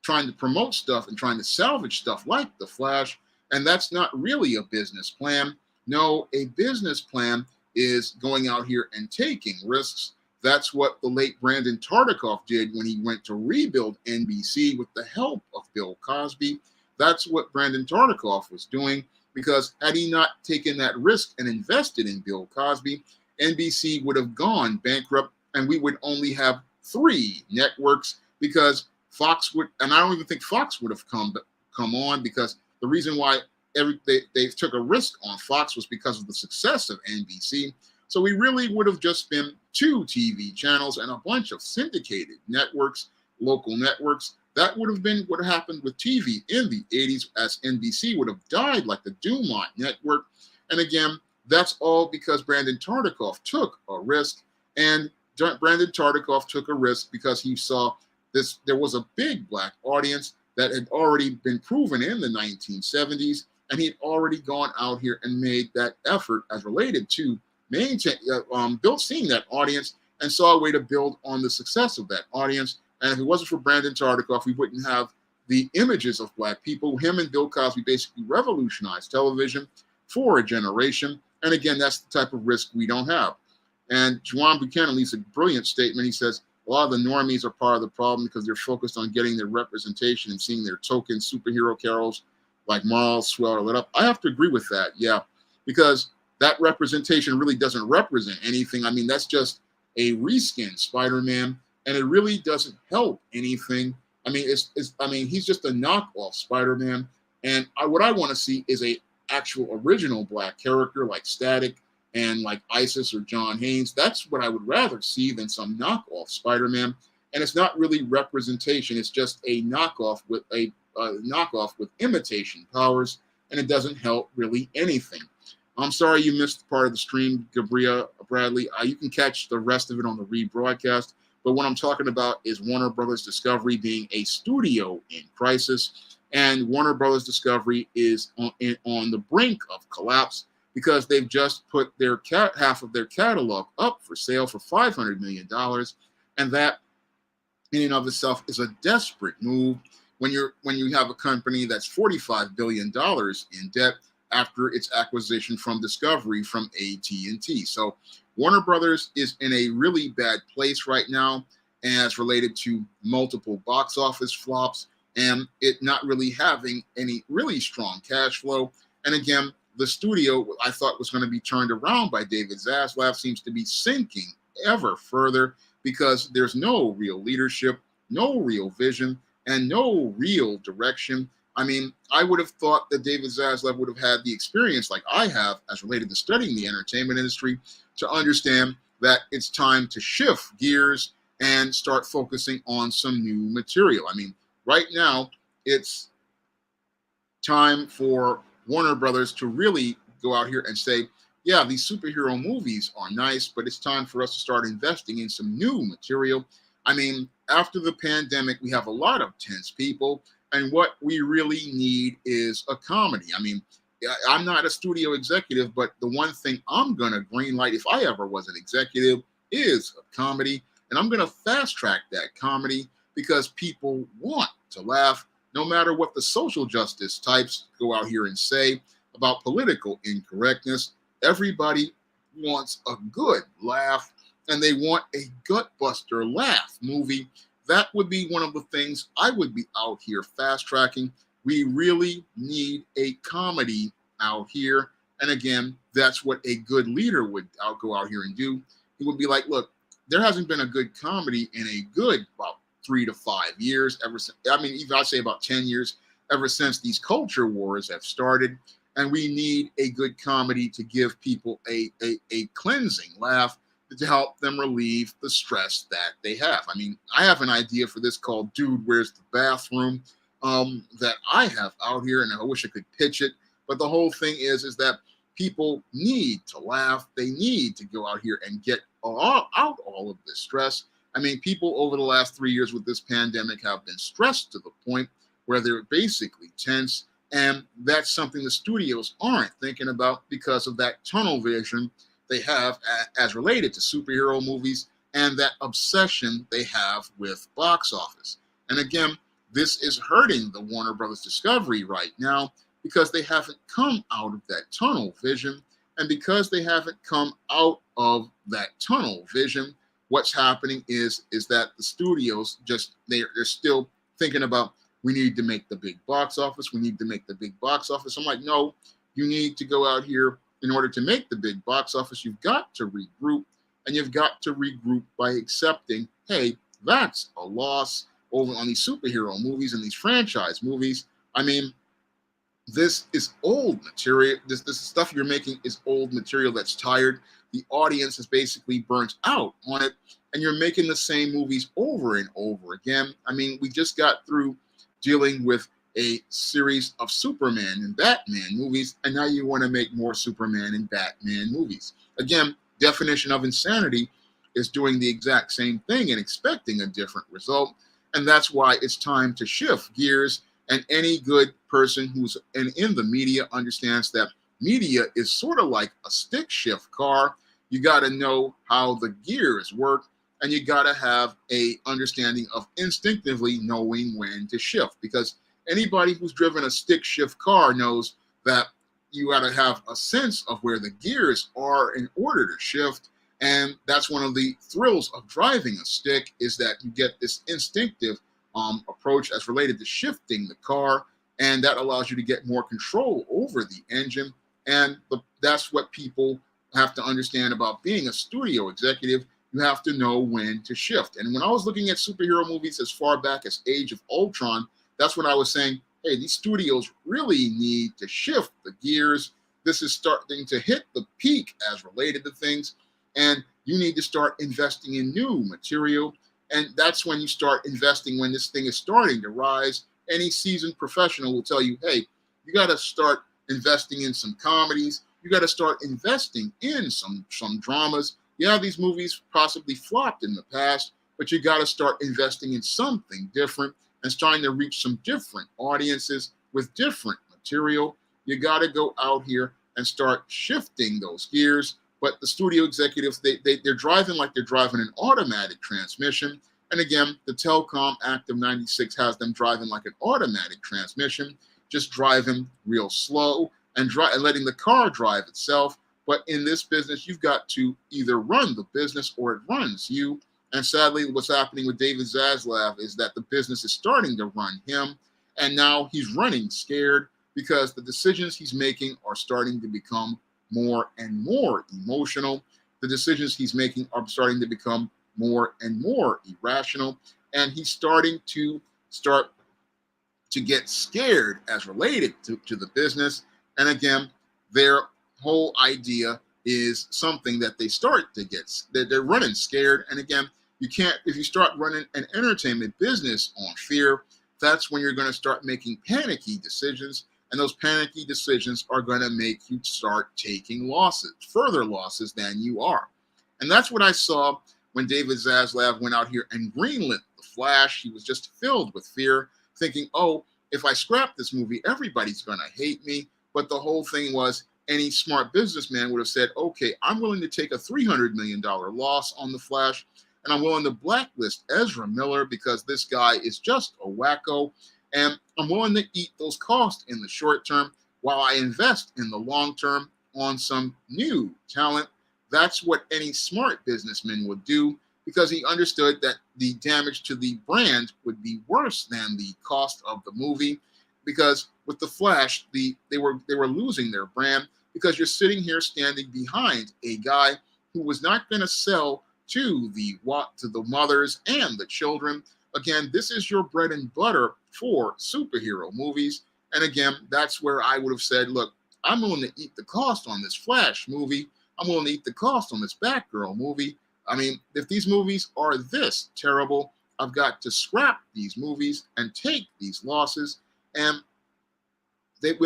trying to promote stuff and trying to salvage stuff like The Flash. And that's not really a business plan. No, a business plan is going out here and taking risks. That's what the late Brandon Tartikoff did when he went to rebuild NBC with the help of Bill Cosby. That's what Brandon Tartikoff was doing, because had he not taken that risk and invested in Bill Cosby, NBC would have gone bankrupt, and we would only have 3 networks, because Fox would, and I don't even think Fox would have come on, because the reason why they took a risk on Fox was because of the success of NBC. So we really would have just been 2 TV channels and a bunch of syndicated networks, local networks. That would have been what happened with TV in the 80s, as NBC would have died like the Dumont network. And again, that's all because Brandon Tartikoff took a risk. And Brandon Tartikoff took a risk because he saw this. There was a big Black audience that had already been proven in the 1970s. And he had already gone out here and made that effort as related to seeing that audience, and saw a way to build on the success of that audience. And if it wasn't for Brandon Tartikoff, we wouldn't have the images of Black people. Him and Bill Cosby basically revolutionized television for a generation. And again, that's the type of risk we don't have. And Juwan Buchanan leaves a brilliant statement. He says, a lot of the normies are part of the problem because they're focused on getting their representation and seeing their token superhero carols like Miles, Swell, or Lit Up. I have to agree with that, yeah, because that representation really doesn't represent anything. I mean, that's just a reskin Spider-Man, and it really doesn't help anything. I mean, he's just a knockoff Spider-Man, and what I want to see is a actual original Black character like Static and like Isis or John Haynes. That's what I would rather see than some knockoff Spider-Man. And it's not really representation; it's just a knockoff with imitation powers, and it doesn't help really anything. I'm sorry you missed part of the stream, Gabriella Bradley. You can catch the rest of it on the rebroadcast. But what I'm talking about is Warner Brothers Discovery being a studio in crisis. And Warner Brothers Discovery is on the brink of collapse because they've just put their half of their catalog up for sale for $500 million. And that, in and of itself, is a desperate move when you have a company that's $45 billion in debt after its acquisition from Discovery from AT&T. So Warner Brothers is in a really bad place right now, as related to multiple box office flops and it not really having any really strong cash flow. And again, the studio I thought was going to be turned around by David Zaslav seems to be sinking ever further because there's no real leadership, no real vision, and no real direction. I mean, I would have thought that David Zaslav would have had the experience like I have as related to studying the entertainment industry to understand that it's time to shift gears and start focusing on some new material. I mean, right now, it's time for Warner Brothers to really go out here and say, yeah, these superhero movies are nice, but it's time for us to start investing in some new material. I mean, after the pandemic, we have a lot of tense people. And what we really need is a comedy. I mean, I'm not a studio executive, but the one thing I'm going to greenlight if I ever was an executive is a comedy. And I'm going to fast track that comedy because people want to laugh no matter what the social justice types go out here and say about political incorrectness. Everybody wants a good laugh and they want a gutbuster laugh movie. That would be one of the things I would be out here fast tracking. We really need a comedy out here. And again, that's what a good leader would go out here and do. He would be like, look, there hasn't been a good comedy in a good about 3 to 5 years ever since. I mean, even I'd say about 10 years ever since these culture wars have started. And we need a good comedy to give people a cleansing laugh to help them relieve the stress that they have. I mean, I have an idea for this called Dude, Where's the Bathroom? That I have out here, and I wish I could pitch it. But the whole thing is that people need to laugh. They need to go out here and get out all of this stress. I mean, people over the last 3 years with this pandemic have been stressed to the point where they're basically tense. And that's something the studios aren't thinking about because of that tunnel vision they have as related to superhero movies and that obsession they have with box office. And again, this is hurting the Warner Brothers Discovery right now because they haven't come out of that tunnel vision. And because they haven't come out of that tunnel vision, what's happening is that the studios they're still thinking about, we need to make the big box office. We need to make the big box office. I'm like, no, you need to go out here in order to make the big box office. You've got to regroup, and you've got to regroup by accepting, hey, that's a loss over on these superhero movies and these franchise movies. I mean, this is old material. This stuff you're making is old material that's tired. The audience is basically burnt out on it, and you're making the same movies over and over again. I mean, we just got through dealing with a series of Superman and Batman movies, and now you want to make more Superman and Batman movies. Again, definition of insanity is doing the exact same thing and expecting a different result, and that's why it's time to shift gears. And any good person who's in the media understands that media is sort of like a stick shift car. You got to know how the gears work, and you got to have a understanding of instinctively knowing when to shift, because anybody who's driven a stick shift car knows that you got to have a sense of where the gears are in order to shift. And that's one of the thrills of driving a stick, is that you get this instinctive approach as related to shifting the car, and that allows you to get more control over the engine. And that's what people have to understand about being a studio executive. You have to know when to shift. And when I was looking at superhero movies as far back as Age of Ultron, that's when I was saying, hey, these studios really need to shift the gears. This is starting to hit the peak as related to things, and you need to start investing in new material. And that's when you start investing, when this thing is starting to rise. Any seasoned professional will tell you, hey, you got to start investing in some comedies. You got to start investing in some dramas. Yeah, these movies possibly flopped in the past, but you got to start investing in something different and starting to reach some different audiences with different material. You got to go out here and start shifting those gears. But the studio executives, they're driving like they're driving an automatic transmission. And again, the Telecom Act of 96 has them driving like an automatic transmission, just driving real slow and letting the car drive itself. But in this business, you've got to either run the business or it runs you. And sadly, what's happening with David Zaslav is that the business is starting to run him. And now he's running scared because the decisions he's making are starting to become more and more emotional. The decisions he's making are starting to become more and more irrational. And he's starting to get scared as related to the business. And again, their whole idea is something that they start to get, that they're running scared. And again, you can't, if you start running an entertainment business on fear, that's when you're going to start making panicky decisions. And those panicky decisions are going to make you start taking losses, further losses than you are. And that's what I saw when David Zaslav went out here and greenlit The Flash. He was just filled with fear, thinking, oh, if I scrap this movie, everybody's going to hate me. But the whole thing was, any smart businessman would have said, okay, I'm willing to take a $300 million loss on The Flash, and I'm willing to blacklist Ezra Miller because this guy is just a wacko, and I'm willing to eat those costs in the short term while I invest in the long term on some new talent. That's what any smart businessman would do, because he understood that the damage to the brand would be worse than the cost of the movie. Because with The Flash, they were losing their brand, because you're sitting here standing behind a guy who was not going to sell to the mothers and the children. Again, this is your bread and butter for superhero movies. And again, that's where I would have said, look, I'm willing to eat the cost on this Flash movie. I'm willing to eat the cost on this Batgirl movie. I mean, if these movies are this terrible, I've got to scrap these movies and take these losses. And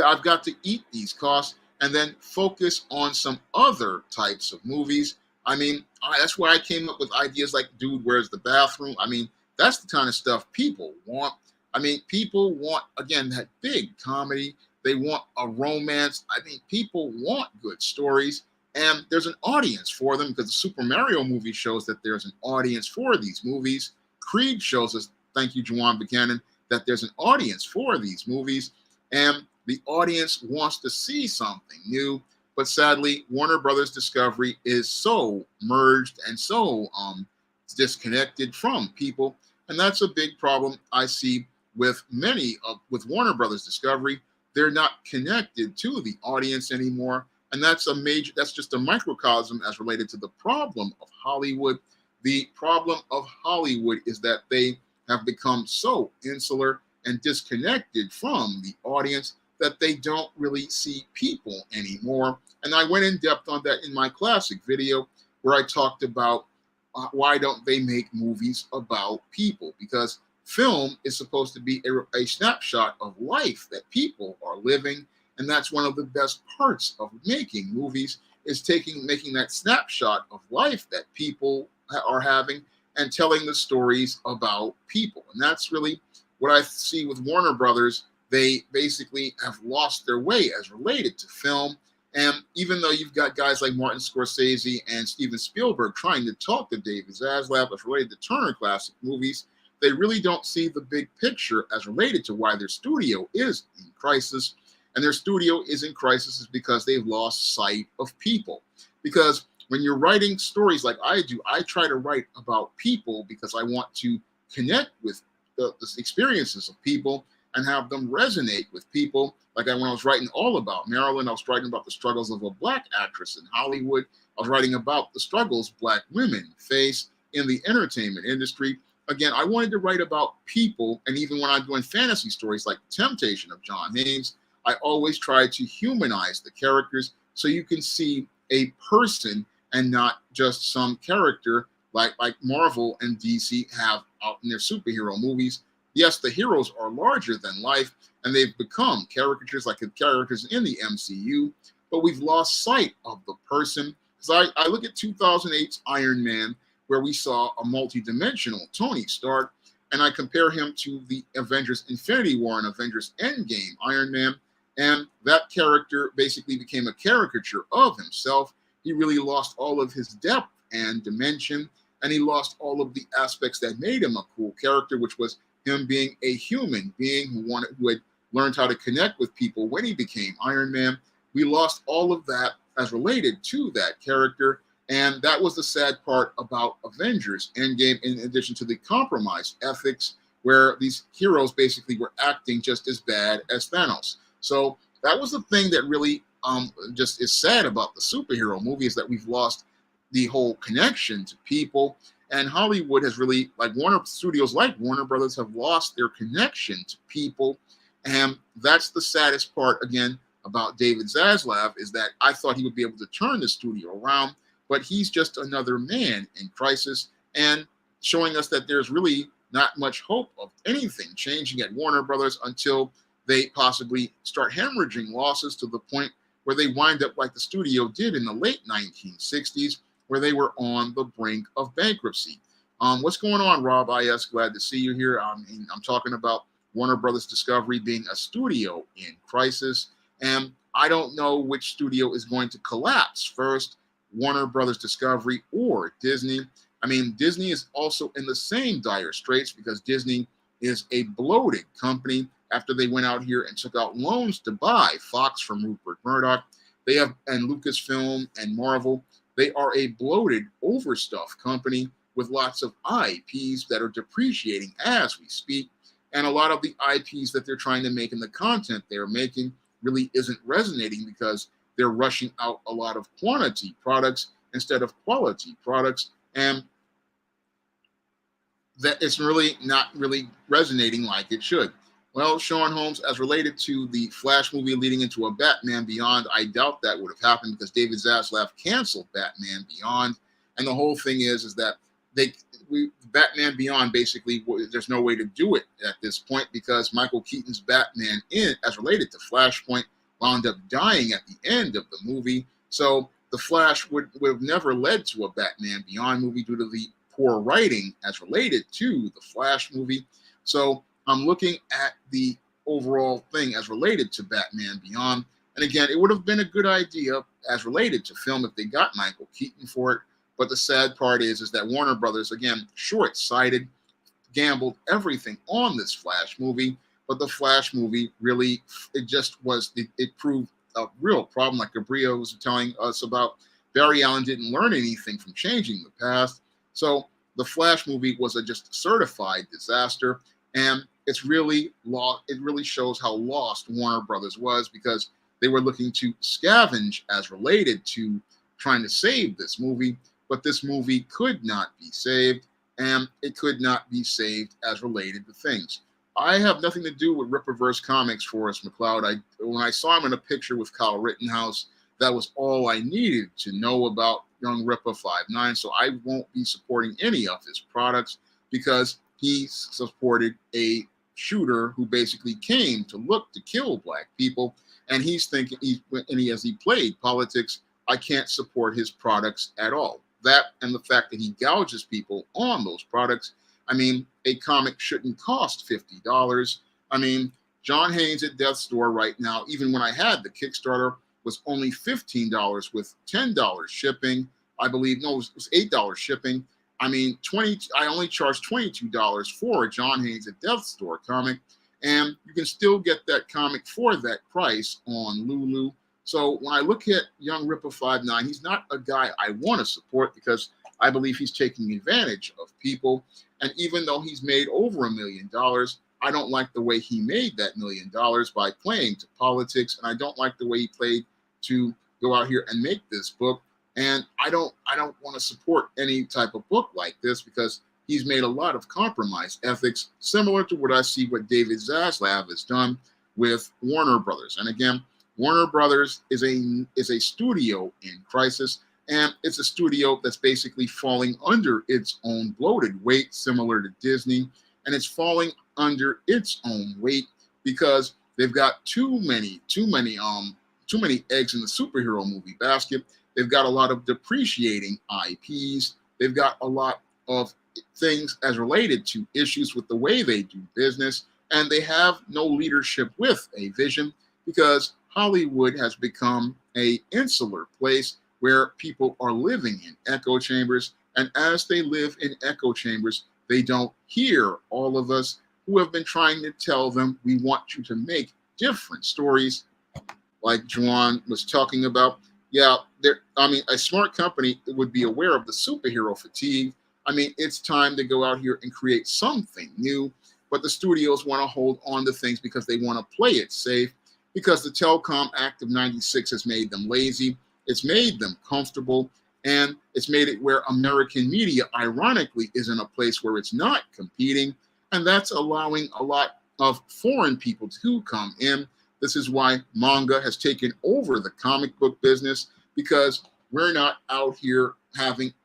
I've got to eat these costs and then focus on some other types of movies. I mean, that's why I came up with ideas like Dude, Where's the Bathroom? I mean, that's the kind of stuff people want. I mean, people want, again, that big comedy. They want a romance. I mean, people want good stories. And there's an audience for them because the Super Mario movie shows that there's an audience for these movies. Creed shows us, thank you, Juwan Buchanan, that there's an audience for these movies. And the audience wants to see something new, but sadly, Warner Brothers Discovery is so merged and so disconnected from people, and that's a big problem I see with with Warner Brothers Discovery. They're not connected to the audience anymore, and that's just a microcosm as related to the problem of Hollywood. The problem of Hollywood is that they have become so insular and disconnected from the audience that they don't really see people anymore. And I went in depth on that in my classic video where I talked about why don't they make movies about people? Because film is supposed to be a snapshot of life that people are living. And that's one of the best parts of making movies is making that snapshot of life that people are having and telling the stories about people. And that's really what I see with Warner Brothers. They basically have lost their way as related to film. And even though you've got guys like Martin Scorsese and Steven Spielberg trying to talk to David Zaslav as related to Turner Classic Movies, they really don't see the big picture as related to why their studio is in crisis. And their studio is in crisis is because they've lost sight of people. Because when you're writing stories like I do, I try to write about people because I want to connect with the experiences of people and have them resonate with people. Like when I was writing All About Marilyn, I was writing about the struggles of a Black actress in Hollywood. I was writing about the struggles Black women face in the entertainment industry. Again, I wanted to write about people, and even when I'm doing fantasy stories like Temptation of John Haynes, I always try to humanize the characters so you can see a person and not just some character like Marvel and DC have out in their superhero movies. Yes, the heroes are larger than life, and they've become caricatures like the characters in the MCU, but we've lost sight of the person. Because I look at 2008's Iron Man, where we saw a multi-dimensional Tony Stark, and I compare him to the Avengers Infinity War and Avengers Endgame Iron Man, and that character basically became a caricature of himself. He really lost all of his depth and dimension, and he lost all of the aspects that made him a cool character, which was him being a human being who had learned how to connect with people when he became Iron Man. We lost all of that as related to that character, and that was the sad part about Avengers Endgame, in addition to the compromised ethics, where these heroes basically were acting just as bad as Thanos. So that was the thing that really just is sad about the superhero movies, that we've lost the whole connection to people. And Hollywood has really, like studios like Warner Brothers, have lost their connection to people. And that's the saddest part, again, about David Zaslav, is that I thought he would be able to turn the studio around, but he's just another man in crisis and showing us that there's really not much hope of anything changing at Warner Brothers until they possibly start hemorrhaging losses to the point where they wind up like the studio did in the late 1960s, where they were on the brink of bankruptcy. What's going on, Rob IS? Glad to see you here. I'm talking about Warner Brothers Discovery being a studio in crisis, and I don't know which studio is going to collapse first, Warner Brothers Discovery or Disney. I mean, Disney is also in the same dire straits because Disney is a bloated company after they went out here and took out loans to buy Fox from Rupert Murdoch. They have, and Lucasfilm and Marvel, they are a bloated, overstuffed company with lots of IPs that are depreciating as we speak. And a lot of the IPs that they're trying to make and the content they're making really isn't resonating because they're rushing out a lot of quantity products instead of quality products. and that it's really not really resonating like it should. Well, Sean Holmes, as related to the Flash movie leading into a Batman Beyond, I doubt that would have happened because David Zaslav canceled Batman Beyond, and the whole thing is that Batman Beyond basically there's no way to do it at this point because Michael Keaton's Batman as related to Flashpoint wound up dying at the end of the movie, so the Flash would have never led to a Batman Beyond movie due to the poor writing as related to the Flash movie. So I'm looking at the overall thing as related to Batman Beyond. And again, it would have been a good idea as related to film if they got Michael Keaton for it. But the sad part is that Warner Brothers, again, short-sighted, gambled everything on this Flash movie. But the Flash movie really, it proved a real problem. Like Gabriel was telling us about, Barry Allen didn't learn anything from changing the past. So the Flash movie was a just certified disaster, and it really shows how lost Warner Brothers was because they were looking to scavenge as related to trying to save this movie, but this movie could not be saved, and it could not be saved as related to things. I have nothing to do with Rippaverse Comics, Forrest McLeod. When I saw him in a picture with Kyle Rittenhouse, that was all I needed to know about Young Ripper 5'9", so I won't be supporting any of his products because he supported a shooter who basically came to look to kill black people, and he's thinking, as he played politics, I can't support his products at all. That and the fact that he gouges people on those products. I mean, a comic shouldn't cost $50. I mean, John Haynes at Death's Door right now, even when I had the Kickstarter, was only $15 with $10 shipping. I believe, no, it was $8 shipping. I mean, I only charged $22 for a John Haynes at Death's Door comic, and you can still get that comic for that price on Lulu. So when I look at Young Ripper 5'9", he's not a guy I want to support because I believe he's taking advantage of people. And even though he's made over $1 million, I don't like the way he made that $1 million by playing to politics, and I don't like the way he played to go out here and make this book. And I don't want to support any type of book like this because he's made a lot of compromised ethics, similar to what I see what David Zaslav has done with Warner Brothers. And again, Warner Brothers is a studio in crisis, and it's a studio that's basically falling under its own bloated weight, similar to Disney, and it's falling under its own weight because they've got too many eggs in the superhero movie basket. They've got a lot of depreciating IPs. They've got a lot of things as related to issues with the way they do business, and they have no leadership with a vision because Hollywood has become an insular place where people are living in echo chambers, and as they live in echo chambers, they don't hear all of us who have been trying to tell them, we want you to make different stories, like Juan was talking about. Yeah, a smart company would be aware of the superhero fatigue. I mean, it's time to go out here and create something new, but the studios want to hold on to things because they want to play it safe, because the Telecom Act of 96 has made them lazy. It's made them comfortable, and it's made it where American media, ironically, is in a place where it's not competing, and that's allowing a lot of foreign people to come in. This is why manga has taken over the comic book business, because we're not out here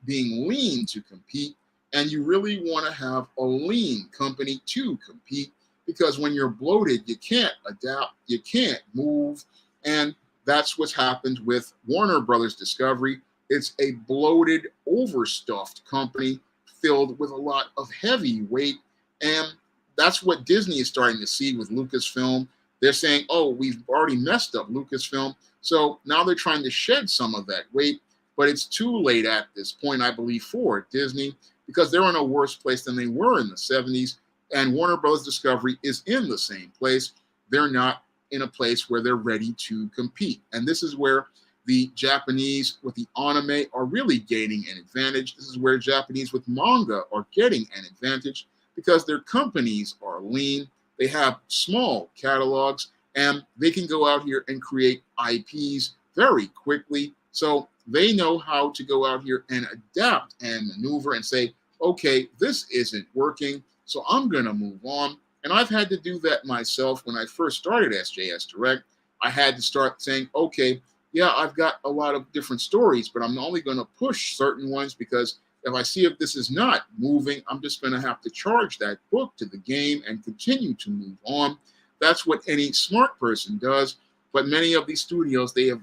being lean to compete, and you really want to have a lean company to compete, because when you're bloated, you can't adapt, you can't move, and that's what's happened with Warner Brothers Discovery. It's a bloated, overstuffed company filled with a lot of heavy weight, and that's what Disney is starting to see with Lucasfilm. They're saying, oh, we've already messed up Lucasfilm, so now they're trying to shed some of that weight, but it's too late at this point, I believe, for Disney, because they're in a worse place than they were in the 70s, and Warner Bros. Discovery is in the same place. They're not in a place where they're ready to compete, and this is where the Japanese with the anime are really gaining an advantage. This is where Japanese with manga are getting an advantage, because their companies are lean. They have small catalogs, and they can go out here and create IPs very quickly So they know how to go out here and adapt and maneuver and say, okay, this isn't working, so I'm going to move on. And I've had to do that myself when I first started SJS Direct. I had to start saying, okay, yeah, I've got a lot of different stories, but I'm only going to push certain ones because if I see if this is not moving, I'm just going to have to charge that book to the game and continue to move on. That's what any smart person does. But many of these studios, they have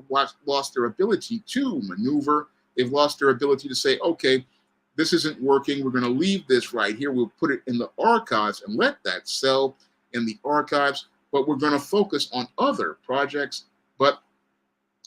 lost their ability to maneuver. They've lost their ability to say, okay, this isn't working. We're going to leave this right here. We'll put it in the archives and let that sell in the archives. But we're going to focus on other projects. But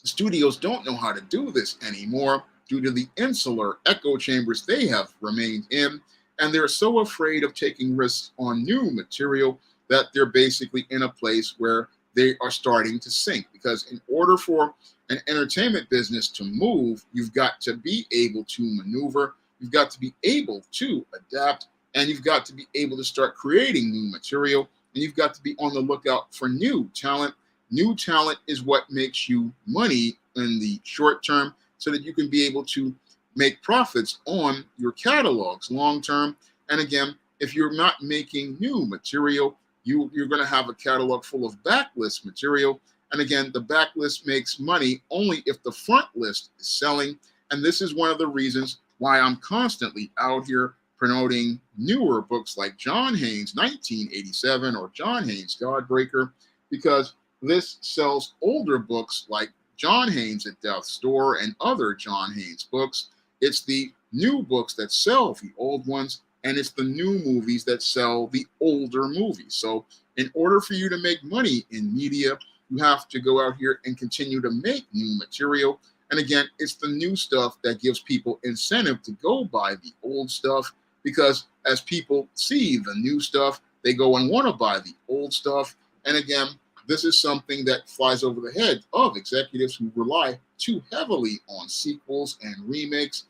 studios don't know how to do this anymore due to the insular echo chambers they have remained in. And they're so afraid of taking risks on new material that they're basically in a place where they are starting to sink. Because in order for an entertainment business to move, you've got to be able to maneuver, you've got to be able to adapt, and you've got to be able to start creating new material, and you've got to be on the lookout for new talent. New talent is what makes you money in the short term so that you can be able to make profits on your catalogs long term. And again, if you're not making new material, you're going to have a catalog full of backlist material. And again, the backlist makes money only if the front list is selling. And this is one of the reasons why I'm constantly out here promoting newer books like John Haynes' 1987 or John Haynes' Godbreaker, because this sells older books like John Haynes at Death's Door and other John Haynes books. It's the new books that sell the old ones, and it's the new movies that sell the older movies. So in order for you to make money in media, you have to go out here and continue to make new material. And again, it's the new stuff that gives people incentive to go buy the old stuff, because as people see the new stuff, they go and want to buy the old stuff. And again, this is something that flies over the head of executives who rely too heavily on sequels and remakes.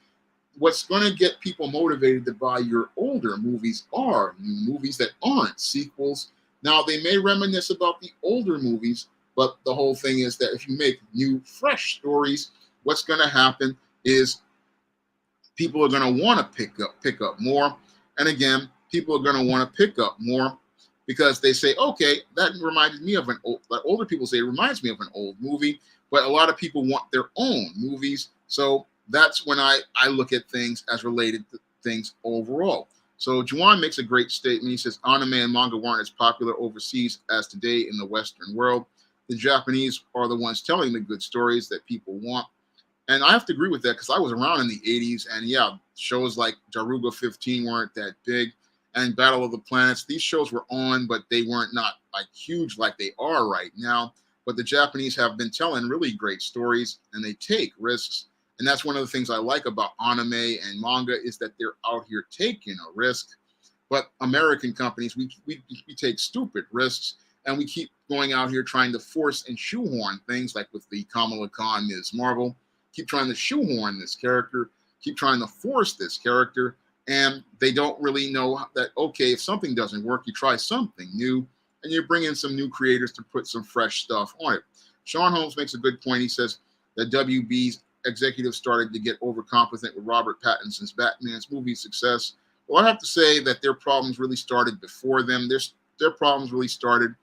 What's going to get people motivated to buy your older movies are new movies that aren't sequels. Now, they may reminisce about the older movies, but the whole thing is that if you make new, fresh stories, what's going to happen is people are going to want to pick up more. And again, people are going to want to pick up more because they say, okay, that reminds me of older people say it reminds me of an old movie, but a lot of people want their own movies. So that's when I look at things as related to things overall. So Juwan makes a great statement. He says, anime and manga weren't as popular overseas as today in the Western world. The Japanese are the ones telling the good stories that people want. And I have to agree with that because I was around in the 80s, and yeah, shows like Daruga 15 weren't that big. And Battle of the Planets, these shows were on, but they weren't not like huge like they are right now. But the Japanese have been telling really great stories, and they take risks. And that's one of the things I like about anime and manga is that they're out here taking a risk. But American companies, we take stupid risks, and we keep going out here trying to force and shoehorn things like with the Kamala Khan Ms. Marvel. Keep trying to shoehorn this character, keep trying to force this character, and they don't really know that, okay, if something doesn't work, you try something new, and you bring in some new creators to put some fresh stuff on it. Sean Holmes makes a good point. He says that WB's executives started to get overconfident with Robert Pattinson's Batman's movie success. Well, I have to say that their problems really started before them. Their problems really started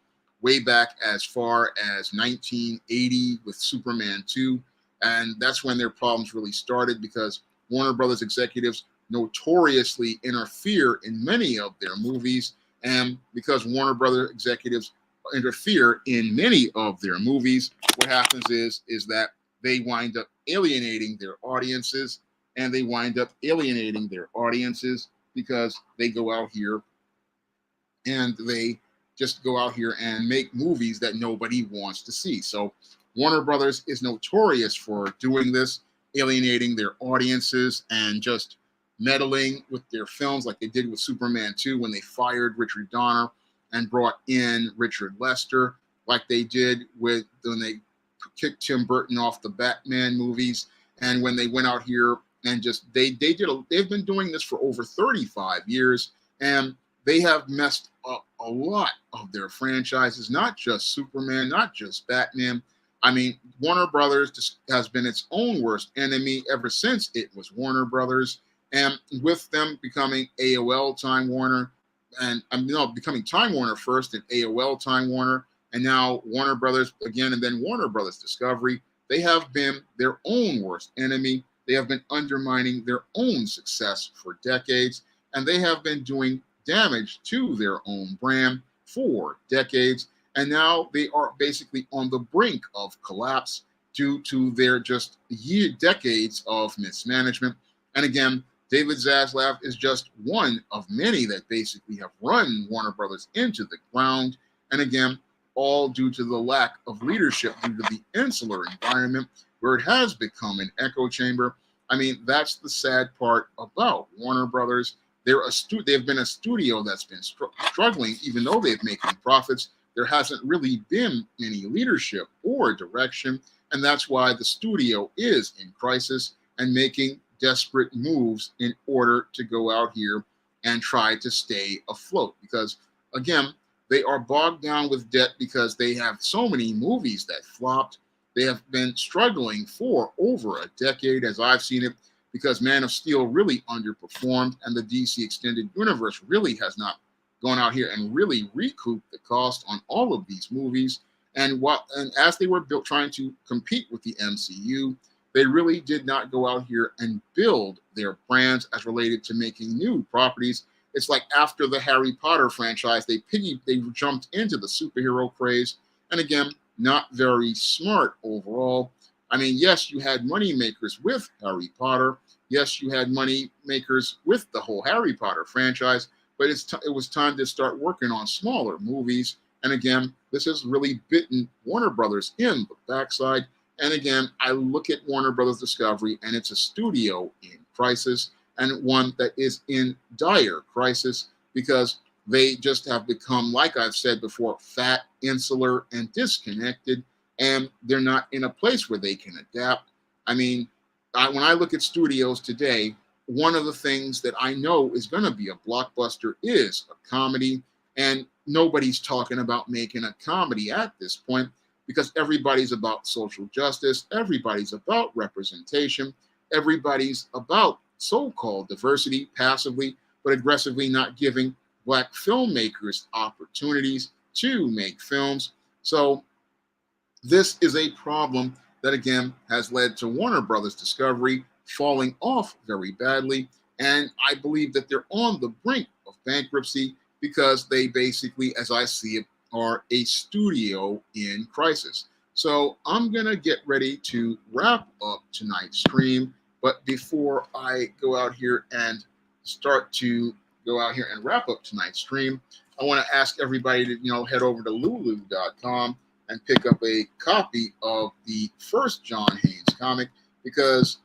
way back as far as 1980 with Superman 2. And that's when their problems really started, because Warner Brothers executives notoriously interfere in many of their movies. And because Warner Brothers executives interfere in many of their movies, what happens is that they wind up alienating their audiences, and they wind up alienating their audiences because they go out here and they just go out here and make movies that nobody wants to see. So Warner Brothers is notorious for doing this, alienating their audiences and just meddling with their films like they did with Superman 2 when they fired Richard Donner and brought in Richard Lester, like they did when they kicked Tim Burton off the Batman movies, and when they went out here and just they've been doing this for over 35 years, and they have messed up a lot of their franchises, not just Superman, not just Batman. I mean, Warner Brothers has been its own worst enemy ever since it was Warner Brothers. And with them becoming AOL Time Warner, and no, becoming Time Warner first and AOL Time Warner, and now Warner Brothers again, and then Warner Brothers Discovery, they have been their own worst enemy. They have been undermining their own success for decades, and they have been doing damage to their own brand for decades. And now they are basically on the brink of collapse due to their just decades of mismanagement. And again, David Zaslav is just one of many that basically have run Warner Brothers into the ground. And again, all due to the lack of leadership, due to the insular environment where it has become an echo chamber. I mean, that's the sad part about Warner Brothers. They've been a studio that's been struggling, even though they've making profits. There hasn't really been any leadership or direction, and that's why the studio is in crisis and making desperate moves in order to go out here and try to stay afloat. Because again, they are bogged down with debt because they have so many movies that flopped. They have been struggling for over a decade, as I've seen it, because Man of Steel really underperformed, and the DC Extended Universe really has not gone out here and really recouped the cost on all of these movies. And as they were trying to compete with the MCU, they really did not go out here and build their brands as related to making new properties. It's like after the Harry Potter franchise, they jumped into the superhero craze, and again, not very smart overall. I mean, yes, you had money makers with Harry Potter. Yes, you had money makers with the whole Harry Potter franchise, but it was time to start working on smaller movies. And again, this has really bitten Warner Brothers in the backside. And again, I look at Warner Brothers Discovery, and it's a studio in crisis, and one that is in dire crisis because they just have become, like I've said before, fat, insular, and disconnected, and they're not in a place where they can adapt. I mean, when I look at studios today, one of the things that I know is going to be a blockbuster is a comedy, and nobody's talking about making a comedy at this point because everybody's about social justice, everybody's about representation, everybody's about so-called diversity, passively but aggressively not giving Black filmmakers opportunities to make films. So this is a problem that, again, has led to Warner Brothers Discovery falling off very badly. And I believe that they're on the brink of bankruptcy because they basically, as I see it, are a studio in crisis. So I'm going to get ready to wrap up tonight's stream. But before I go out here and wrap up tonight's stream, I want to ask everybody to, head over to lulu.com and pick up a copy of the first John Haynes comic, because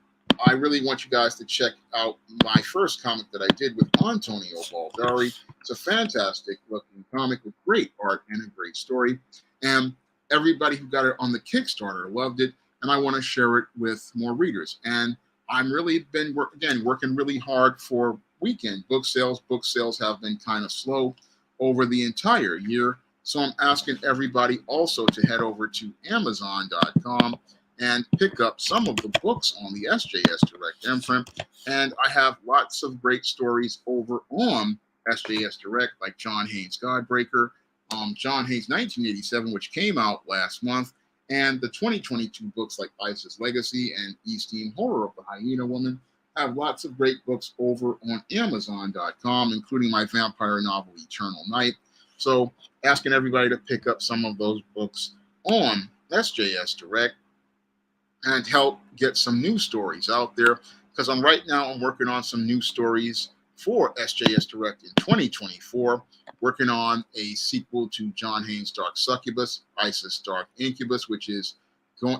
I really want you guys to check out my first comic that I did with Antonio Baldari. It's a fantastic looking comic with great art and a great story. And everybody who got it on the Kickstarter loved it, and I want to share it with more readers. And I'm really been working really hard for weekend book sales. Book sales have been kind of slow over the entire year. So I'm asking everybody also to head over to Amazon.com and pick up some of the books on the SJS Direct imprint. And I have lots of great stories over on SJS Direct, like John Haynes Godbreaker, John Haynes 1987, which came out last month, and the 2022 books like Isis Legacy and Eastern Horror of the Hyena Woman. I have lots of great books over on Amazon.com, including my vampire novel, Eternal Night. So asking everybody to pick up some of those books on SJS Direct and help get some new stories out there, because I'm working on some new stories for SJS Direct in 2024, working on a sequel to John Haynes' Dark Succubus, Isis Dark Incubus, which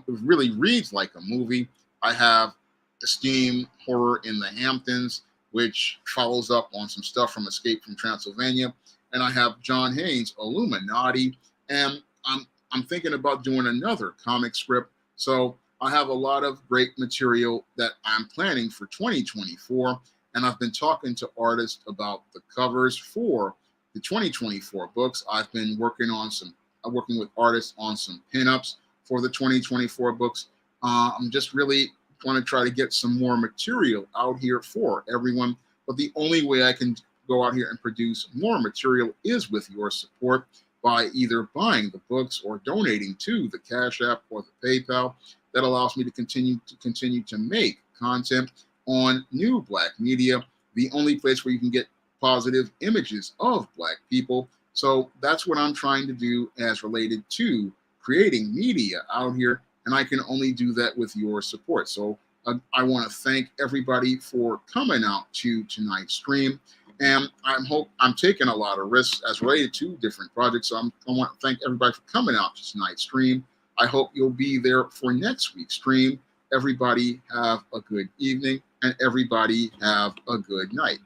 really reads like a movie. I have Esteem Horror in the Hamptons, which follows up on some stuff from Escape from Transylvania. And I have John Haynes' Illuminati, and I'm thinking about doing another comic script. So I have a lot of great material that I'm planning for 2024, and I've been talking to artists about the covers for the 2024 books. I've been working with artists on some pinups for the 2024 books. I'm just really want to try to get some more material out here for everyone. But the only way I can go out here and produce more material is with your support by either buying the books or donating to the Cash App or the PayPal. That allows me to continue to make content on New Black Media, the only place where you can get positive images of Black people. So that's what I'm trying to do as related to creating media out here, and I can only do that with your support. So I want to thank everybody for coming out to tonight's stream. And I'm taking a lot of risks as related to different projects. So I want to thank everybody for coming out to tonight's stream. I hope you'll be there for next week's stream. Everybody have a good evening, and everybody have a good night.